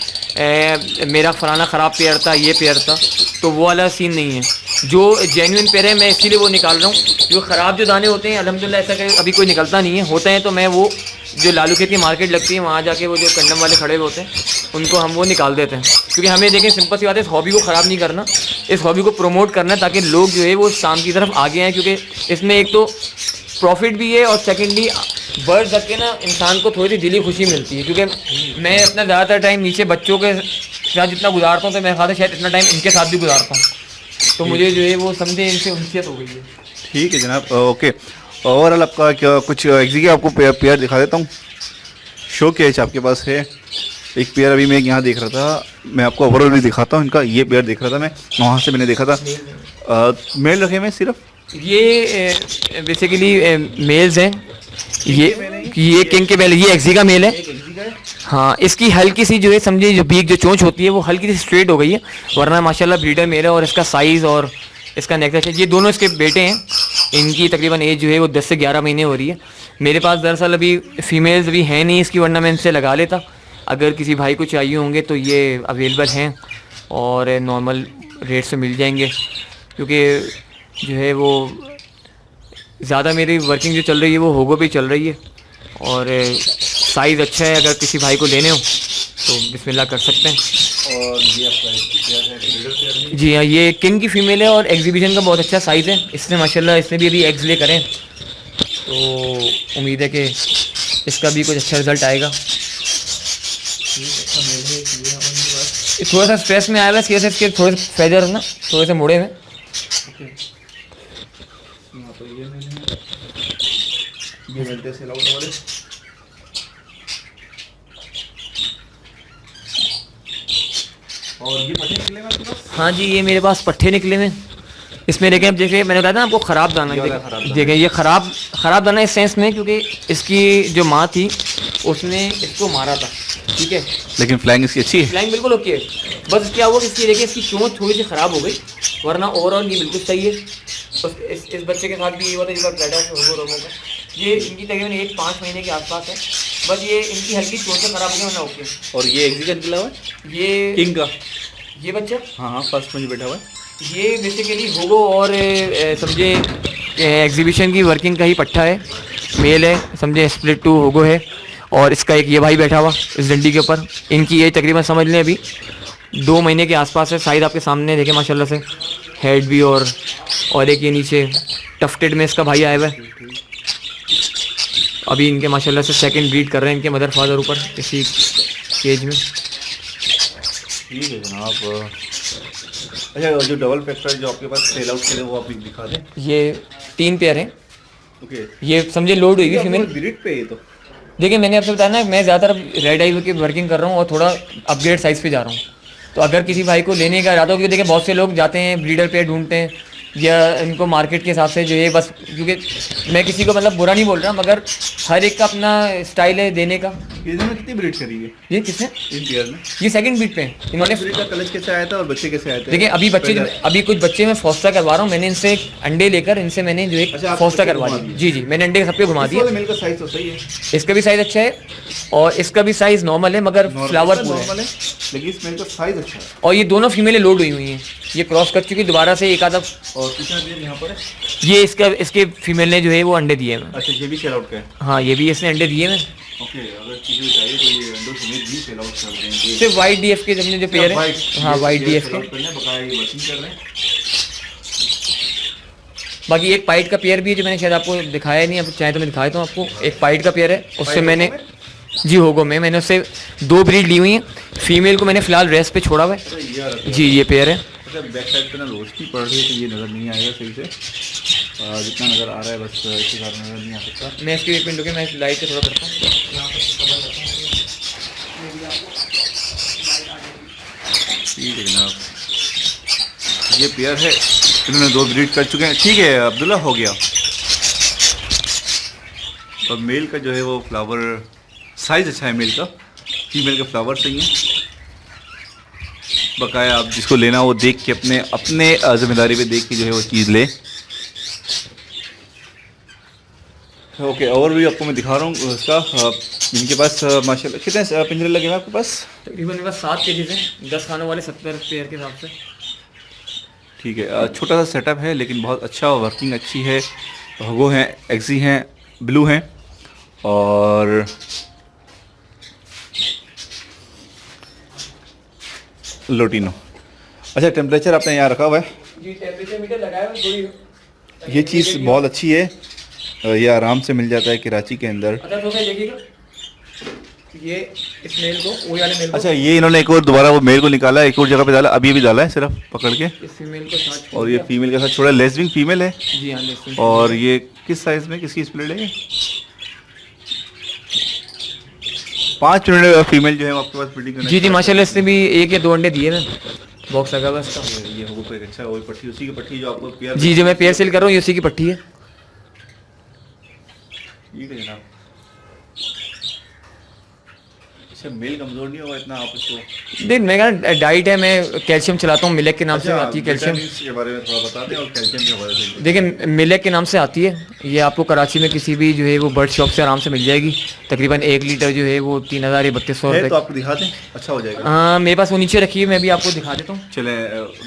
मेरा फलाना ख़राब पेयर था, ये पेयर था, तो वो वाला सीन नहीं है। जो जेन्युइन पेयर है मैं इसीलिए वो निकाल रहा हूँ। जो ख़राब जो दाने होते हैं अल्हम्दुलिल्लाह ऐसा कि अभी कोई निकलता नहीं है, होते हैं तो मैं वो जो लालू खेत की मार्केट लगती है वहाँ जाके वो जो कंडम वाले खड़े हुए होते हैं उनको हम वो निकाल देते हैं, क्योंकि हमें देखें सिंपल सी बात है, इस हॉबी को ख़राब नहीं करना, इस हॉबी को प्रमोट करना है ताकि लोग जो है वो शाम की तरफ आगे आएँ, क्योंकि इसमें एक तो प्रॉफिट भी है और सेकेंडली बर्ड रख के ना इंसान को थोड़ी सी दिली खुशी मिलती है। क्योंकि मैं अपना ज़्यादातर टाइम नीचे बच्चों के साथ जितना गुजारता हूँ, तो मेरे ख्याल से शायद इतना टाइम इनके साथ भी गुजारता हूँ, तो मुझे जो है वो समझे इनसे उनसियत हो गई है। ठीक है जनाब, ओके। ओवरऑल आपका क्या कुछ एग्जी आपको पेयर दिखा देता हूँ। शो केज आपके पास है एक पेयर, अभी मैं यहाँ देख रहा था, मैं आपको ओवरऑल भी दिखाता हूँ इनका। ये पेयर देख रहा था मैं, वहाँ से मैंने देखा था मेल रखे में सिर्फ ये बेसिकली मेल्स हैं। ये किंग के मेल, ये एक्जी का मेल है। हाँ, इसकी हल्की सी जो है समझिए जो बीक जो चोंच होती है वो हल्की सी स्ट्रेट हो गई है, वरना माशाल्लाह ब्रीडर मेल है। और इसका साइज़ और इसका नेकलेस, ये दोनों इसके बेटे हैं। इनकी तकरीबन एज जो है वो 10 से 11 महीने हो रही है। मेरे पास दरअसल अभी फीमेल्स भी हैं नहीं इसकी, वरना मैं इनसे लगा लेता। अगर किसी भाई को चाहिए होंगे तो ये अवेलेबल हैं और नॉर्मल रेट से मिल जाएंगे, क्योंकि जो है वो ज़्यादा मेरी वर्किंग जो चल रही है वो होगो पे चल रही है, और साइज़ अच्छा है। अगर किसी भाई को लेने हो तो बिस्मिल्लाह कर सकते हैं। और ये आपका जी हाँ, ये किंग की फ़ीमेल है और एग्जीबिशन का बहुत अच्छा साइज़ है। इसने माशाल्लाह इसने भी अभी एग्स ले करें, तो उम्मीद है कि इसका भी कुछ अच्छा रिज़ल्ट आएगा। थोड़ा सा स्ट्रेस में आया हुआ है, इसके थोड़े से फेदर ना थोड़े से मुड़े हुए। ये मिलते से लाउड वाले। और ये पट्टे निकले आपके पास? हाँ जी, ये मेरे पास पट्टे निकले हुए। इसमें देखें, अब देखिए मैंने बताया था आपको ख़राब दाना, देखें ये ख़राब दाना इस सेंस में क्योंकि इसकी जो माँ थी उसने इसको मारा था, ठीक है, लेकिन फ्लाइंग इसकी अच्छी है। फ्लाइंग बिल्कुल ओके है। बस क्या हुआ कि इसकी देखिए इसकी चोंच थोड़ी सी ख़राब हो गई, वरना ओवरऑल ये बिल्कुल सही है। बस इस बच्चे के साथ भी ये हुआ था, जिसका पैदा रोगों का, ये इनकी तकरीबन 1-5 महीने के आसपास है। बस ये इनकी हल्की चोंच ख़राब हो गई, वरना ओके। और ये एग्जीबिशन निकला हुआ है ये किंग का, ये बच्चा हाँ फर्स्ट में जो बैठा हुआ है, ये बेसिकली होगो और समझे एग्जीबिशन की वर्किंग का ही पट्टा है, मेल है, समझे स्प्लिट टू होगो है। और इसका एक ये भाई बैठा हुआ इस डंडी के ऊपर, इनकी एज तकरीबन समझ लें अभी 2 महीने के आसपास है। साइज़ आपके सामने देखें माशाल्लाह से, हेड भी और एक ये नीचे टफ्टेड में इसका भाई आया हुआ है। अभी इनके माशाल्लाह से सेकंड ब्रीड कर रहे हैं इनके मदर फादर ऊपर इसी केज में। ठीक है जनाब। अच्छा, जो डबल फैक्टर जो आपके पास सेल आउट के लिए वो आप दिखा दें। ये 3 पेयर हैं। ओके, ये समझे लोड हुई हुई फीमेल। ब्रीड पे ये तो देखिए मैंने आपसे बताया ना, मैं ज़्यादातर रेड आई की वर्किंग कर रहा हूँ और थोड़ा अपग्रेड साइज़ पे जा रहा हूँ। तो अगर किसी भाई को लेने का इरादा हो, क्योंकि देखिए बहुत से लोग जाते हैं ब्रीडर पेयर ढूंढते हैं या इनको मार्केट के हिसाब से जो है, बस क्योंकि मैं किसी को मतलब बुरा नहीं बोल रहा, मगर हर एक का अपना स्टाइल है देने का। इन्होंने कितनी ब्रीड करी है ये किसने, इन पेयर में? ये सेकंड बीट पे इन्होंने। ब्रीड का कलच कैसे आया था और बच्चे कैसे आए थे? देखिए अभी कुछ बच्चे मैं फॉस्टर करवा रहा हूँ, मैंने इनसे अंडे लेकर इनसे मैंने जो एक अच्छा, आप फॉस्टर सबके करवा घुमा दिया। दिए। जी मैंने अंडे सबके घुमा इस दिए। वाले मेल का साइज तो सही है, इसका भी साइज अच्छा है और इसका भी साइज नॉर्मल है, मगर फ्लावर पूरा है। नॉर्मल है, लेकिन इस मेल का साइज अच्छा है। और ये दोनों फीमेलें लोड हुई हुई हैं, ये क्रॉस कर चुकी दोबारा से एक आधा। और कितना दिन यहाँ पर है? ये इसके फीमेल ने जो है वो अंडे दिए हैं। अच्छा, ये भी सेल आउट का है। हाँ ये भी इसने अंडे दिए हैं। ओके, अगर किसी को चाहिए तो ये अंडों समेत भी सेल आउट कर देंगे। सिर्फ वाइट डीएफ के अपने जो पेयर है, हाँ वाइट डीएफ के। बकाया ये वर्किंग कर रहे हैं। बाकी एक पाइट का पेयर भी है जो मैंने शायद आपको दिखाया नहीं, अब चाहे तो मैं दिखा देता हूँ आपको। एक पाइट का पेयर है, उससे मैंने जी होगो में मैंने उससे 2 ब्रीड ली हुई हैं। फीमेल को मैंने फिलहाल रेस्ट पे छोड़ा हुआ है। जी ये पेयर है। अच्छा, बैक साइड पे ना रोशनी पड़ रही है तो ये नज़र नहीं आएगा सही से। जितना नज़र आ रहा है बस इसके कारण नज़र नहीं आ सकता। मैं इसकी एक मिनट रुके, मैं लाइट से थोड़ा करता हूँ। ठीक है जनाब, ये पेयर है, इन्होंने 2 ब्रीड कर चुके हैं। ठीक है अब्दुल्ला, हो गया। और मेल का जो है वो फ्लावर साइज़ अच्छा है मेल का, फीमेल का फ्लावर सही है। बकाया आप जिसको लेना हो वो देख के अपने जिम्मेदारी पे देख के जो है वो चीज़ ले। ओके, और भी आपको मैं दिखा रहा हूँ उसका। इनके पास माशाल्लाह कितने पिंजरे लगे हैं आपके पास? तकरीबन मेरे पास 7 केजी हैं, 10 खानों वाले 70 पेयर के हिसाब से। ठीक है, छोटा सा सेटअप है लेकिन बहुत अच्छा, वर्किंग अच्छी है। हगो हैं, एक्जी हैं, ब्लू हैं और लोटिनो। अच्छा, टेम्परेचर आपने यहाँ रखा हुआ है? जी टेम्परेचर मीटर लगाया हुआ है, थोड़ी ये चीज़ बहुत अच्छी है, ये आराम से मिल जाता है कराची के अंदर। अच्छा तो क्या देखिएगा, ये इस मेल को वो वाले मेल को, अच्छा, ये इन्होंने एक और दोबारा वो मेल को निकाला, एक और जगह पे डाला, अभी ये भी डाला है सिर्फ पकड़ के। इस फीमेल को साथ छोड़ और ये दिया। फीमेल के साथ छोड़ा, लेसबिंग फीमेल है। जी हाँ लेकिन और ये किस साइज़ में, किसकी स्प्लिट है? 5 मिनट फीमेल जो है वो आपके पास ब्रीडिंग करना। जी माशाल्लाह, इसने भी 1 या 2 अंडे दिए हैं, बॉक्स लगा हुआ है इसका। ये होगो पे एक अच्छा, वही पट्टी, उसी की पट्टी जो आपको पेयर। जी जो मैं पेयर सेल कर रहा हूँ, ये उसी की पट्टी है। ठीक है जनाब। अच्छा, मेल कमजोर नहीं होगा इतना आप इसको? देख मैं कहा डाइट है, मैं कैल्शियम चलाता हूँ, मिलेक के नाम से आती है कैल्शियम। विटामिन्स के बारे में थोड़ा बता दें और कैल्शियम के बारे में। देखिए मिलेक के नाम से आती है, ये आपको कराची में किसी भी जो है वो बर्ड शॉप से आराम से मिल जाएगी। तकरीबन 1 लीटर जो है वो 3000 या 3200 है तो रुपये। आपको दिखा दें, अच्छा हो जाएगा। हाँ मेरे पास वो नीचे रखी है, मैं भी आपको दिखा देता हूँ। चले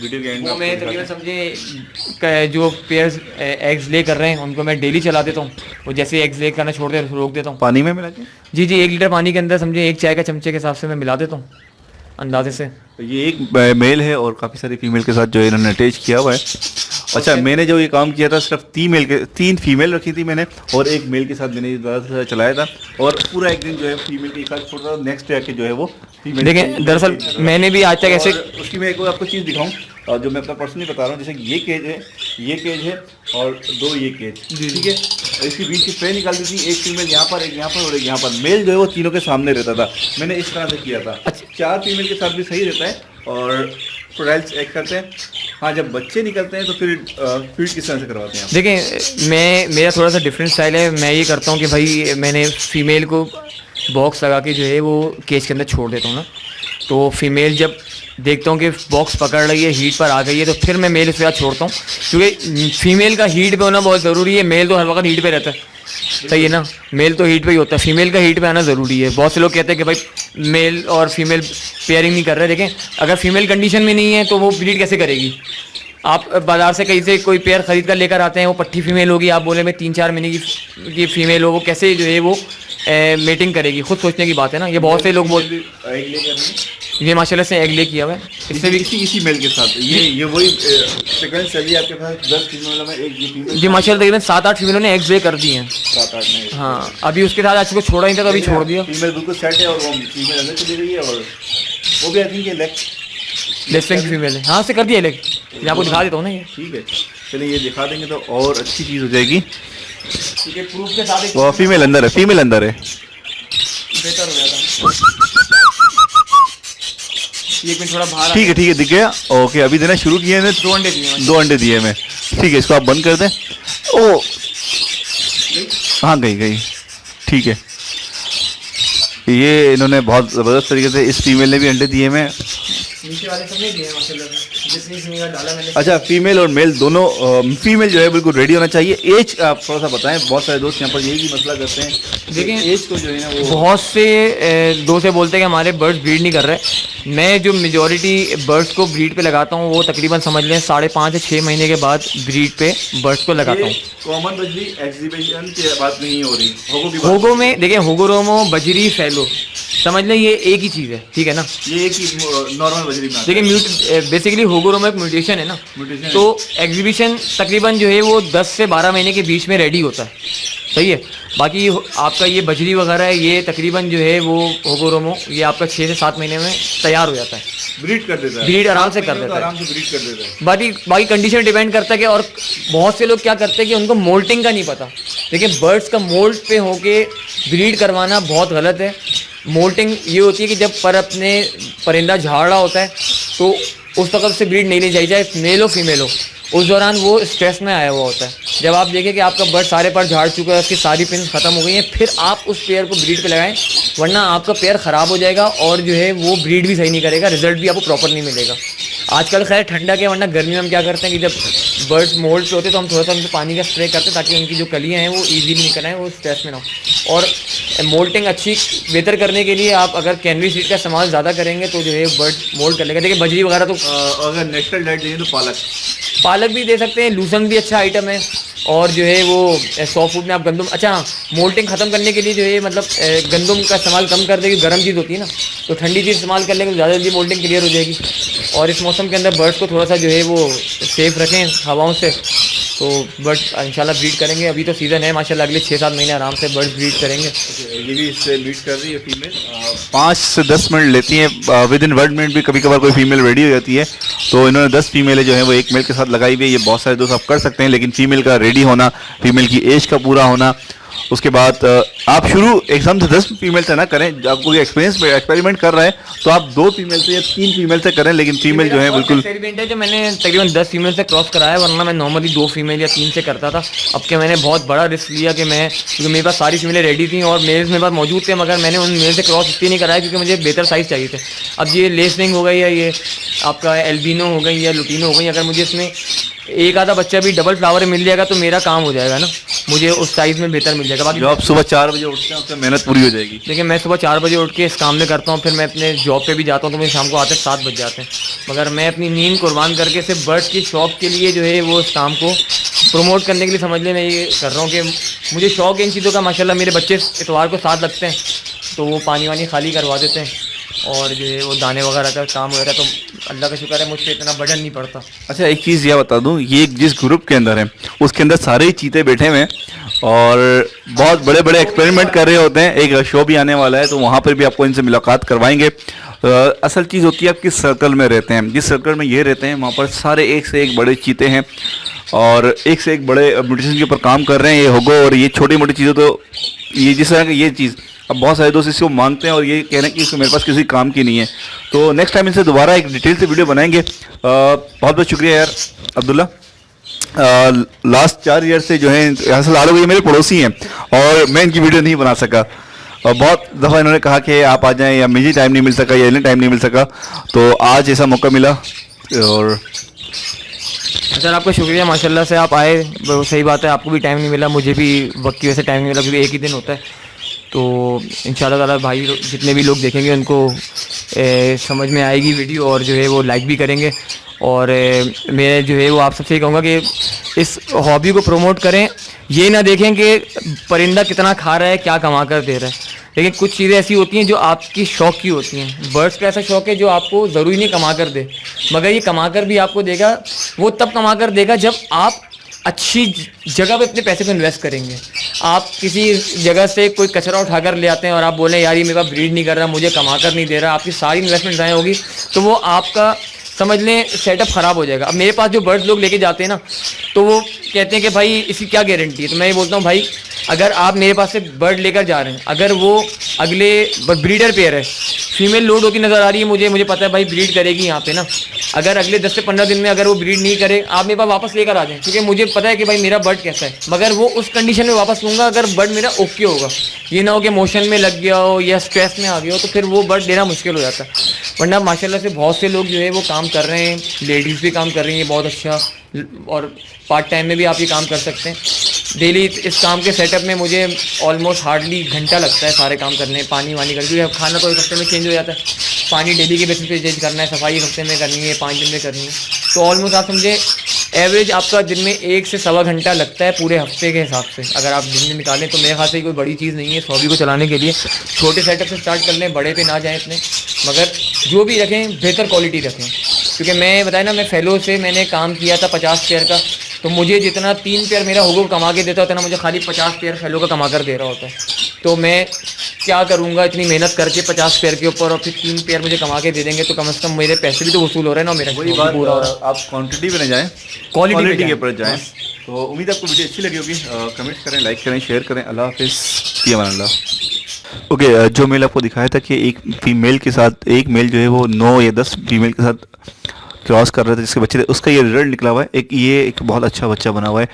वीडियो के एंड वो मैं में तकरीबन समझे जो पेयर्स एग्स ले कर रहे हैं उनको मैं डेली चला देता हूँ, वो जैसे एग्स ले करना छोड़ दे रोक देता हूँ। पानी में मिला के। जी 1 लीटर पानी के अंदर समझे 1 चाय का चमचे के हिसाब से मैं मिला देता हूँ अंदाजे से। ये एक मेल है और काफ़ी सारी फीमेल के साथ जो है इन्होंने अटैच किया हुआ है। अच्छा, मैंने जो ये काम किया था सिर्फ 3 फीमेल रखी थी मैंने और एक मेल के साथ मैंने ज़्यादा चलाया था और पूरा एक दिन जो है फीमेल के साथ छोड़ रहा था, नेक्स्ट डे आके जो है वो फीमेल। देखें दरअसल मैंने भी आज तक ऐसे, उसकी मैं एक और आपको चीज़ दिखाऊं जो मैं अपना पर्सनली बता रहा हूँ। जैसे ये केज है और 2 ये केज, ठीक है। और इसके बीच की ट्रे निकाल दी थी, एक फीमेल यहाँ पर, एक यहाँ पर और एक यहाँ पर। मेल जो है वो तीनों के सामने रहता था, मैंने इस तरह से किया था। 4 फीमेल के साथ भी सही रहता है और फर्टाइल्स एक करते हैं। हाँ, जब बच्चे निकलते हैं तो फिर फीड किस तरह से करवाते हैं आप? देखें मेरा थोड़ा सा डिफरेंट स्टाइल है। मैं ये करता हूँ कि भाई मैंने फीमेल को बॉक्स लगा के जो है वो केज के अंदर छोड़ देता हूँ ना, तो फीमेल जब देखता हूँ कि बॉक्स पकड़ रही है, हीट पर आ गई है, तो फिर मैं मेल उसके साथ छोड़ता हूँ, क्योंकि फीमेल का हीट पे होना बहुत ज़रूरी है। मेल तो हर वक्त हीट पे रहता है, सही है ना, मेल तो हीट पे ही होता है, फीमेल का हीट पे आना ज़रूरी है। बहुत से लोग कहते हैं कि भाई मेल और फीमेल पेयरिंग नहीं कर रहे। देखें अगर फीमेल कंडीशन में नहीं है तो वो ब्रीड कैसे करेगी? आप बाज़ार से कहीं से कोई पेयर ख़रीद कर लेकर आते हैं, वो पट्टी फीमेल होगी, आप बोले मैं 3-4 महीने की फीमेल हो, वो कैसे जो है वो मीटिंग करेगी? खुद सोचने की बात है ना। ये बहुत से लोग ये माशाल्लाह से एग ले किया हुआ है, इससे भी इसी मेल के साथ ये वही सेकंड चलिए आपके पास 10 फीमेलों में एक ये फीमेल। जी माशाल्लाह तकरीबन 7-8 फीमेलों ने एग्स ले कर दिए हैं। 7-8 में। हाँ अभी उसके साथ आज को छोड़ा ही था तो अभी छोड़ दिया। फीमेल बिल्कुल सेट है और वो फीमेल अंदर चली गई है और वो भी आई थिंक ये लेफ्टिंग फीमेल है। हाँ से कर दिया लेग, मैं आपको दिखा देता हूँ ना ये। ठीक है, चलिए ये दिखा देंगे तो और अच्छी चीज़ हो जाएगी। ठीक है, प्रूफ के साथ वो फीमेल अंदर है, फीमेल अंदर है, बेहतर हो जाता। एक मिनट थोड़ा बाहर। ठीक है दिख गया। ओके, अभी देना शुरू किए हैं, 2 अंडे दिए हैं। 2 अंडे दिए मैं। ठीक है, इसको आप बंद कर दें। ओ हाँ, गई। ठीक है, ये इन्होंने बहुत ज़बरदस्त तरीके से, इस फीमेल ने भी अंडे दिए हैं। नीचे वाले सब नहीं दिए हैं माशाल्लाह से, जितनी सिंगा डाला मैंने। अच्छा, फीमेल और मेल दोनों, फीमेल जो है बिल्कुल रेडी होना चाहिए। एज आप थोड़ा सा बताएं, बहुत सारे दोस्त यहाँ पर यही मसला करते हैं। देखिए, एज को जो है ना वो बहुत से दोस्त बोलते हैं कि हमारे बर्ड्स ब्रीड नहीं कर रहे। मैं जो मेजॉरिटी बर्ड्स को ब्रीड पे लगाता हूँ वो तकरीबन समझ लें 5.5 से 6 महीने के बाद ब्रीड पे बर्ड्स को लगाता हूँ। कॉमन बजरी एग्जीबिशन की बात नहीं हो रही, होगो की बात। होगो में देखिए, होगो रोमो, बजरी, फैलो, समझ लें ये एक ही चीज़ है, ठीक है ना। ये एक ही नॉर्मल बजरी में आता है। देखिए बेसिकली होगो रोमो एक म्यूटेशन है ना, Mutation तो एग्जीबिशन तकरीबन जो है वो 10 से 12 महीने के बीच में रेडी होता है, सही है। बाकी आपका ये बजरी वगैरह है, ये तकरीबन जो है वो होगो रोमो ये आपका 6 से 7 महीने में तैयार हो जाता है, ब्रीड कर देता है, ब्रीड आराम से कर देता है, आराम से ब्रीड कर देता है। बाकी कंडीशन डिपेंड करता है कि, और बहुत से लोग क्या करते हैं कि उनको मोल्टिंग का नहीं पता। देखिए बर्ड्स का मोल्ट पे होके ब्रीड करवाना बहुत गलत है। मोल्टिंग ये होती है कि जब अपने परिंदा झाड़ रहा होता है तो उस वक्त से ब्रीड नहीं ली जाए, चाहे मेल हो फीमेल हो, उस दौरान वो स्ट्रेस में आया हुआ होता है। जब आप देखें कि आपका बर्ड सारे पर झाड़ चुका है, उसकी सारी पिन ख़त्म हो गई हैं, फिर आप उस पेयर को ब्रीड पे लगाएं, वरना आपका पेयर ख़राब हो जाएगा और जो है वो ब्रीड भी सही नहीं करेगा, रिजल्ट भी आपको प्रॉपर नहीं मिलेगा। आजकल खैर ठंडा के, वरना गर्मी में हम क्या करते हैं कि जब बर्ड्स मोल्ड पे होते हैं तो हम थोड़ा सा उनको पानी का स्प्रे करते हैं ताकि उनकी जो कलियाँ हैं वो ईजीली निकल आएँ, वो स्ट्रेस में ना हो। और मोल्टिंग अच्छी बेहतर करने के लिए आप अगर कैनवी सीड का इस्तेमाल ज़्यादा करेंगे तो जो है बर्ड मोल्ड कर लेगा। देखिए बजरी वगैरह तो अगर नेचुरल डाइट चाहिए तो पालक भी दे सकते हैं, लूसन भी अच्छा आइटम है, और जो है वो सॉफ्ट फूड में आप गंदम, अच्छा मोल्टिंग ख़त्म करने के लिए जो है मतलब गंदम का इस्तेमाल कम कर देगी, गर्म चीज़ होती है ना, तो ठंडी चीज़ इस्तेमाल कर लेंगे तो ज़्यादा जल्दी मोल्टिंग क्लियर हो जाएगी। और इस मौसम के अंदर बर्ड्स को थोड़ा सा जो है वो सेफ रखें हवाओं से, तो बर्ड्स इंशाल्लाह ब्रीड करेंगे। अभी तो सीज़न है माशाल्लाह, अगले 6-7 महीने आराम से बर्ड्स ब्रीड करेंगे। ये भी इससे ब्रीड कर रही है फीमेल, 5 से 10 मिनट लेती है, विद इन 1 मिनट भी कभी कभार कोई फीमेल रेडी हो जाती है। तो इन्होंने 10 फीमेलें जो है वो एक मेल के साथ लगाई हुई है। ये बहुत सारे दोस्त आप कर सकते हैं, लेकिन फीमेल का रेडी होना, फीमेल की एज का पूरा होना, उसके बाद आप शुरू एकदम से 10 फीमेल से ना करें। जब आपको एक्सपेरिमेंट कर रहे हैं तो आप 2 फीमेल से या 3 फीमेल से करें, लेकिन फीमेल जो है बिल्कुल एक्सपेरिमेंट है जो मैंने तकरीबन 10 फीमेल से क्रॉस कराया, वरना मैं नॉर्मली 2 फीमेल या 3 से करता था। अब के मैंने बहुत बड़ा रिस्क लिया कि मैं, क्योंकि मेरे पास सारी फीमेलें रेडी थी और मेल्स मेरे पास मौजूद थे, मगर मैंने उन मेल से क्रॉस इसलिए नहीं कराया क्योंकि मुझे बेहतर साइज़ चाहिए थे। अब ये लेसविंग हो गई या ये आपका एल्बिनो हो गई या लुटिनो हो गई, अगर मुझे इसमें एक आधा बच्चा भी डबल फ्लावर मिल जाएगा तो मेरा काम हो जाएगा ना, मुझे उस साइज़ में बेहतर मिल जाएगा। बाकी जो आप सुबह 4 बजे उठते हैं उससे मेहनत पूरी हो जाएगी। देखिए मैं सुबह 4 बजे उठ के इस काम में करता हूँ, फिर मैं अपने जॉब पे भी जाता हूँ तो मुझे शाम को आते 7 बज जाते हैं, मगर मैं अपनी नींद कुर्बान करके सिर्फ बर्ड्स की शौक के लिए जो है वो इस काम को प्रमोट करने के लिए समझ लें मैं ये कर रहा हूँ कि मुझे शौक है इन चीज़ों का। माशाल्लाह मेरे बच्चे इतवार को साथ लगते हैं तो वो पानी वानी खाली करवा देते हैं और जो है वो दाने वगैरह का काम हो रहा है, तो अल्लाह का शुक्र है मुझ पर इतना बर्डन नहीं पड़ता। अच्छा, एक चीज़ यह बता दूं, ये जिस ग्रुप के अंदर है उसके अंदर सारे ही चीते बैठे हुए हैं और बहुत बड़े बड़े एक्सपेरिमेंट कर रहे होते हैं। एक शो भी आने वाला है तो वहाँ पर भी आपको इनसे मुलाकात करवाएंगे। असल चीज़ होती है आप किस सर्कल में रहते हैं। जिस सर्कल में ये रहते हैं वहाँ पर सारे एक से एक बड़े चीते हैं और एक से एक बड़े म्यूटेशन के ऊपर काम कर रहे हैं। ये होगो और ये छोटी मोटी चीज़ें, तो ये जिस तरह की ये चीज़, अब बहुत सारे दोस्त इसको मांगते हैं और ये कह रहे हैं कि इसको मेरे पास किसी काम की नहीं है। तो नेक्स्ट टाइम इनसे दोबारा एक डिटेल से वीडियो बनाएंगे। बहुत बहुत शुक्रिया यार अब्दुल्ला। लास्ट 4 ईयर से जो है यहाँ से लाल हो गई, मेरे पड़ोसी हैं और मैं इनकी वीडियो नहीं बना सका और बहुत दफ़ा इन्होंने कहा कि आप आ जाएं, या मुझे टाइम नहीं मिल सका या इन्हें टाइम नहीं मिल सका, तो आज ऐसा मौका मिला। और सर आपका शुक्रिया, माशाल्लाह से आप आए, सही बात है, आपको भी टाइम नहीं मिला, मुझे भी वक्त की वजह से टाइम नहीं मिला क्योंकि एक ही दिन होता है। तो इंशाल्लाह ताला भाई जितने भी लोग देखेंगे उनको समझ में आएगी वीडियो और जो है वो लाइक भी करेंगे। और मैं जो है वो आप सबसे कहूँगा कि इस हॉबी को प्रमोट करें, ये ना देखें कि परिंदा कितना खा रहा है, क्या कमा कर दे रहा है। लेकिन कुछ चीज़ें ऐसी होती हैं जो आपकी शौक़ की होती हैं। बर्ड्स का ऐसा शौक़ है जो आपको ज़रूरी नहीं कमा कर दे, मगर ये कमा कर भी आपको देगा, वो तब कमा कर देगा जब आप अच्छी जगह पे अपने पैसे को इन्वेस्ट करेंगे। आप किसी जगह से कोई कचरा उठाकर ले आते हैं और आप बोलें यार ये मेरे पास ब्रीड नहीं कर रहा, मुझे कमा कर नहीं दे रहा, आपकी सारी इन्वेस्टमेंट ज़ाया होगी, तो वो आपका समझ लें सेटअप ख़राब हो जाएगा। अब मेरे पास जो बर्ड्स लोग लेके जाते हैं ना, तो वो कहते हैं कि भाई इसकी क्या गारंटी है। तो मैं ये बोलता हूँ भाई अगर आप मेरे पास से बर्ड लेकर जा रहे हैं, अगर वो अगले ब्रीडर पेयर है, फीमेल लोड होती नज़र आ रही है मुझे पता है भाई ब्रीड करेगी यहाँ पे ना, अगर अगले 10 से 15 दिन में अगर वो ब्रीड नहीं करे, आप मेरे पास वापस लेकर आ जाएं, क्योंकि मुझे पता है कि भाई मेरा बर्ड कैसा है। मगर वो उस कंडीशन में वापस लूँगा अगर बर्ड मेरा ओके होगा, ये ना हो कि मोशन में लग गया हो या स्ट्रेस में आ गया हो, तो फिर वो बर्ड देना मुश्किल हो जाता है। वरना माशाल्लाह से बहुत से लोग जो है वो काम कर रहे हैं, लेडीज़ भी काम कर रही हैं बहुत अच्छा, और पार्ट टाइम में भी आप ये काम कर सकते हैं। डेली इस काम के सेटअप में मुझे ऑलमोस्ट हार्डली घंटा लगता है सारे काम करने, पानी वानी करके, क्योंकि खाना तो एक हफ्ते में चेंज हो जाता है, पानी डेली के बेसिस पे चेंज करना है, सफाई एक हफ्ते में करनी है, 5 दिन में करनी है। तो ऑलमोस्ट आप समझे एवरेज आपका दिन में 1 से सवा घंटा लगता है पूरे हफ्ते के हिसाब से, अगर आप दिन में निकालें तो मेरे ख्याल से कोई बड़ी चीज़ नहीं है इस हॉबी को चलाने के लिए। छोटे सेटअप से स्टार्ट कर लें, बड़े पे ना जाएं इतने, मगर जो भी रखें बेहतर क्वालिटी रखें। क्योंकि मैं बताया ना, मैं फेलो से मैंने काम किया था 50 पेयर का, तो मुझे जितना 3 पेयर मेरा होगो कमा के देता होता है ना, मुझे खाली 50 पेयर फेलो का कमा कर दे रहा होता है। तो मैं क्या करूँगा इतनी मेहनत करके 50 पेयर के ऊपर, और फिर 3 पेयर मुझे कमा के दे देंगे, तो कम से कम मेरे पैसे भी तो वसूल हो रहे हैं ना, मेरा वही बात, आप क्वांटिटी पे न जाएं, क्वालिटी के ऊपर जाएं। तो उम्मीद है आपको वीडियो अच्छी लगी होगी। कमेंट करें, लाइक करें, शेयर करें। अल्लाह हाफिज़, फी अमान अल्लाह। ओके, जो मेल आपको दिखाया था कि एक फीमेल के साथ एक मेल जो है वो 9 या 10 फीमेल के साथ क्रॉस कर रहे थे, जिसके बच्चे थे, उसका ये रिजल्ट निकला हुआ है। एक बहुत अच्छा बच्चा बना हुआ है।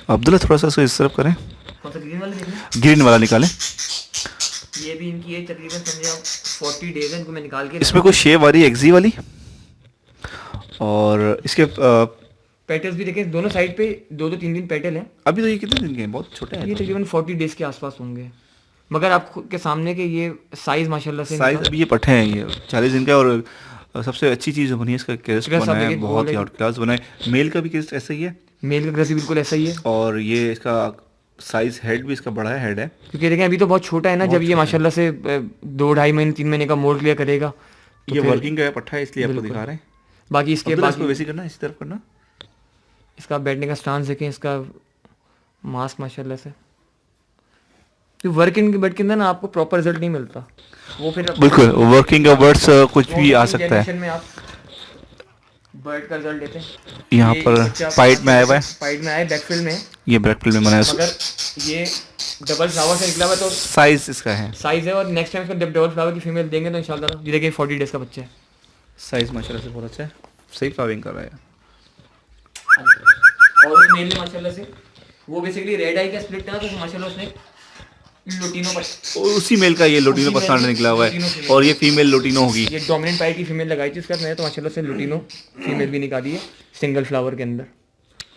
अब्दुल्ला थोड़ा सा इसको इस तरफ करें, ग्रीन वाला निकालें। ये भी इनकी एज तकरीबन समझे आप 40 डेज है, इनको मैं निकाल के इसमें कोई शेप आ रही है एक्जी वाली, और इसके पेटल्स भी देखें दोनों साइड पे 2-2 3-3 पेटल हैं। अभी तो ये कितने दिन के हैं, बहुत छोटे हैं। ये तकरीबन 40 डेज के आसपास होंगे, मगर आप खुद के सामने के ये साइज माशाल्लाह से साइज अभी ये पट्टे हैं, ये 40 दिन का। और सबसे अच्छी चीज़ बनी है इसका क्रेस्ट बना है, बहुत ही आउट क्लास बना है। मेल का भी क्रेस्ट ऐसा ही है, मेल का क्रेस्ट बिल्कुल ऐसा ही है, और ये इसका साइज हेड भी इसका बड़ा है, हेड है, क्योंकि देखें अभी तो बहुत छोटा है ना, जब ये माशाल्लाह से 2-2.5 महीने 3 महीने का मोल्ड क्लियर करेगा तो ये वर्किंग का पट्टा है, इसलिए आपको दिखा रहे हैं। बाकी इसके बाद वैसे करना, इसी तरफ करना। इसका बैठने का स्टांस देखें, इसका मास्क माशाल्लाह से, तो वर्किंग के बर्ड के अंदर ना आपको प्रॉपर रिजल्ट नहीं मिलता, वो फिर बिल्कुल वर्किंग का बर्ड्स कुछ भी आ सकता है। में आप बर्ड का रिजल्ट लेते हैं, यहाँ पर पाइट में आया हुआ है, पाइट में आया, बैकफिल में, ये बैकफिल में बना है, मगर ये डबल फ्लावर से निकला हुआ, तो साइज इसका है, साइज है। और नेक्स्ट टाइम इसको डबल फ्लावर की फीमेल देंगे तो इंशाल्लाह, ये देखिए 40 डेज का बच्चा है, साइज माशाल्लाह से बहुत अच्छा है, सही फ्लावरिंग कर रहा है। और उस मेल ने माशाल्लाह से वो बेसिकली रेड आई का स्प्लिट था, तो माशाल्लाह उसने लोटिनो उसी मेल का ये लोटिनो पर्सनालिटी निकला हुआ है, और ये फीमेल लोटिनो होगी। ये डोमिनेंट पाइट की फीमेल लगाई थी उसके साथ, मैंने तो माशाल्लाह से लोटिनो फीमेल भी निकाली है सिंगल फ्लावर के अंदर,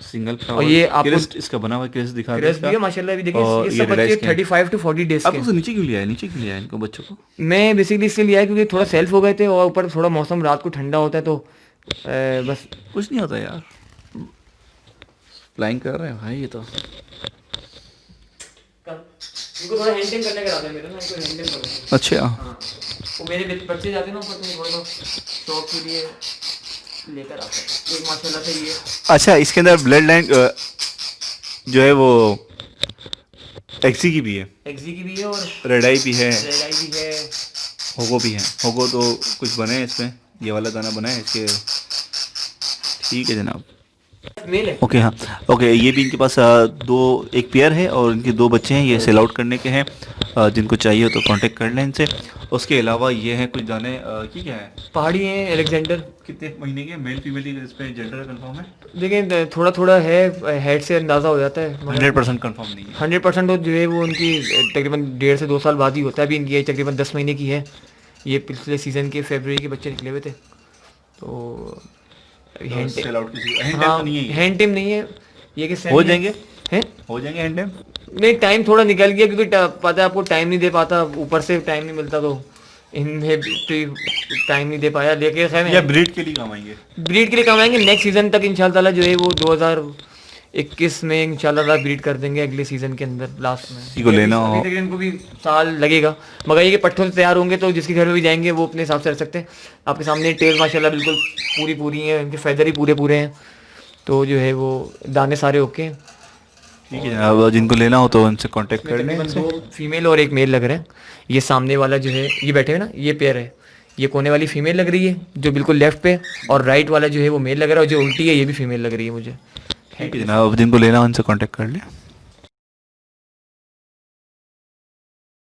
सिंगल फ्लावर। और ये आपको इसका बना हुआ क्रेस्ट दिखा क्रेस्ट भी है माशाल्लाह, भी देखिए ये सब बच्चे 35 to 40 डेज के। आपको नीचे क्यों लिया है, नीचे क्यों लिया है इनको बच्चों को? मैं बेसिकली इसलिए लिया है क्योंकि थोड़ा सेल्फ हो गए थे, और ऊपर थोड़ा मौसम रात को ठंडा होता है, तो बस कुछ नहीं होता यार, फ्लाइंग कर रहे हैं भाई ये तो। इनको थोड़ा हैंड टाइम करने का रहता है मेरा ना, इनको हैंड टाइम करना। अच्छा, हाँ, वो मेरे बच्चे जाते हैं ना ऊपर, तो थोड़ा शौक के लिए लेकर आता है। एक माशाल्लाह से ये अच्छा, इसके अंदर ब्लड लाइन जो है वो एक्सी की भी है, एक्सी की भी है, और रेड आई भी है, रेड आई भी है, होगो भी है। होगो तो कुछ बने हैं इसमें, ये वाला दाना बना है इसके, ठीक है जनाब। मेल है। ओके, हाँ ओके, ये भी इनके पास एक पेयर है, और इनके 2 बच्चे हैं, ये सेल आउट करने के हैं। जिनको चाहिए हो तो कांटेक्ट कर लें इनसे। उसके अलावा ये हैं कुछ दाने, ये क्या है, पहाड़ी हैं अलेक्जेंडर। कितने महीने के, मेल फीमेल की इस पे जेंडर कंफर्म है? देखिए थोड़ा थोड़ा है, हेड से अंदाज़ा हो जाता है, 100% कंफर्म नहीं है। 100% तो जो है वो उनकी तकरीबन 1.5 से 2 साल बाद ही होता है। अभी इनकी एज तकरीबन 10 महीने की है, ये पिछले सीज़न के फरवरी के बच्चे निकले हुए थे, तो हैंड टिम नहीं है ये, कि हो जाएंगे, हैं हो जाएंगे हैंड टाइम। नहीं, टाइम थोड़ा निकल गया, क्योंकि पता है आपको टाइम नहीं दे पाता, ऊपर से टाइम नहीं मिलता, तो इन्हें टाइम नहीं दे पाया। लेकिन खैर या ब्रीड के लिए कमाएंगे, ब्रीड के लिए कमाएंगे नेक्स्ट सीज़न तक इंशाल्लाह, जो है वो 2021 में इंशाल्लाह ब्रीड कर देंगे, अगले सीज़न के अंदर लास्ट में। इसी को लेना हो, इनको भी साल लगेगा, मगर ये कि पट्ठों से तैयार होंगे तो जिसके घर में भी जाएंगे वो अपने हिसाब से रह सकते हैं। आपके सामने टेल माशाल्लाह बिल्कुल पूरी है, इनके फैदर ही पूरे हैं, तो जो है वो दाने सारे ओके हैं। ठीक है जनाब, जिनको लेना हो तो उनसे कांटेक्ट कर लें। 2 फीमेल और 1 मेल लग रहे हैं। ये सामने वाला जो है, ये बैठे हुए ना, ये पेयर है, ये कोने वाली फीमेल लग रही है जो बिल्कुल लेफ्ट पे, और राइट वाला जो है वो मेल लग रहा है, और जो उल्टी है ये भी फीमेल लग रही है मुझे। ठीक है जनाब, अब जिनको लेना हो उनसे कांटेक्ट कर लें।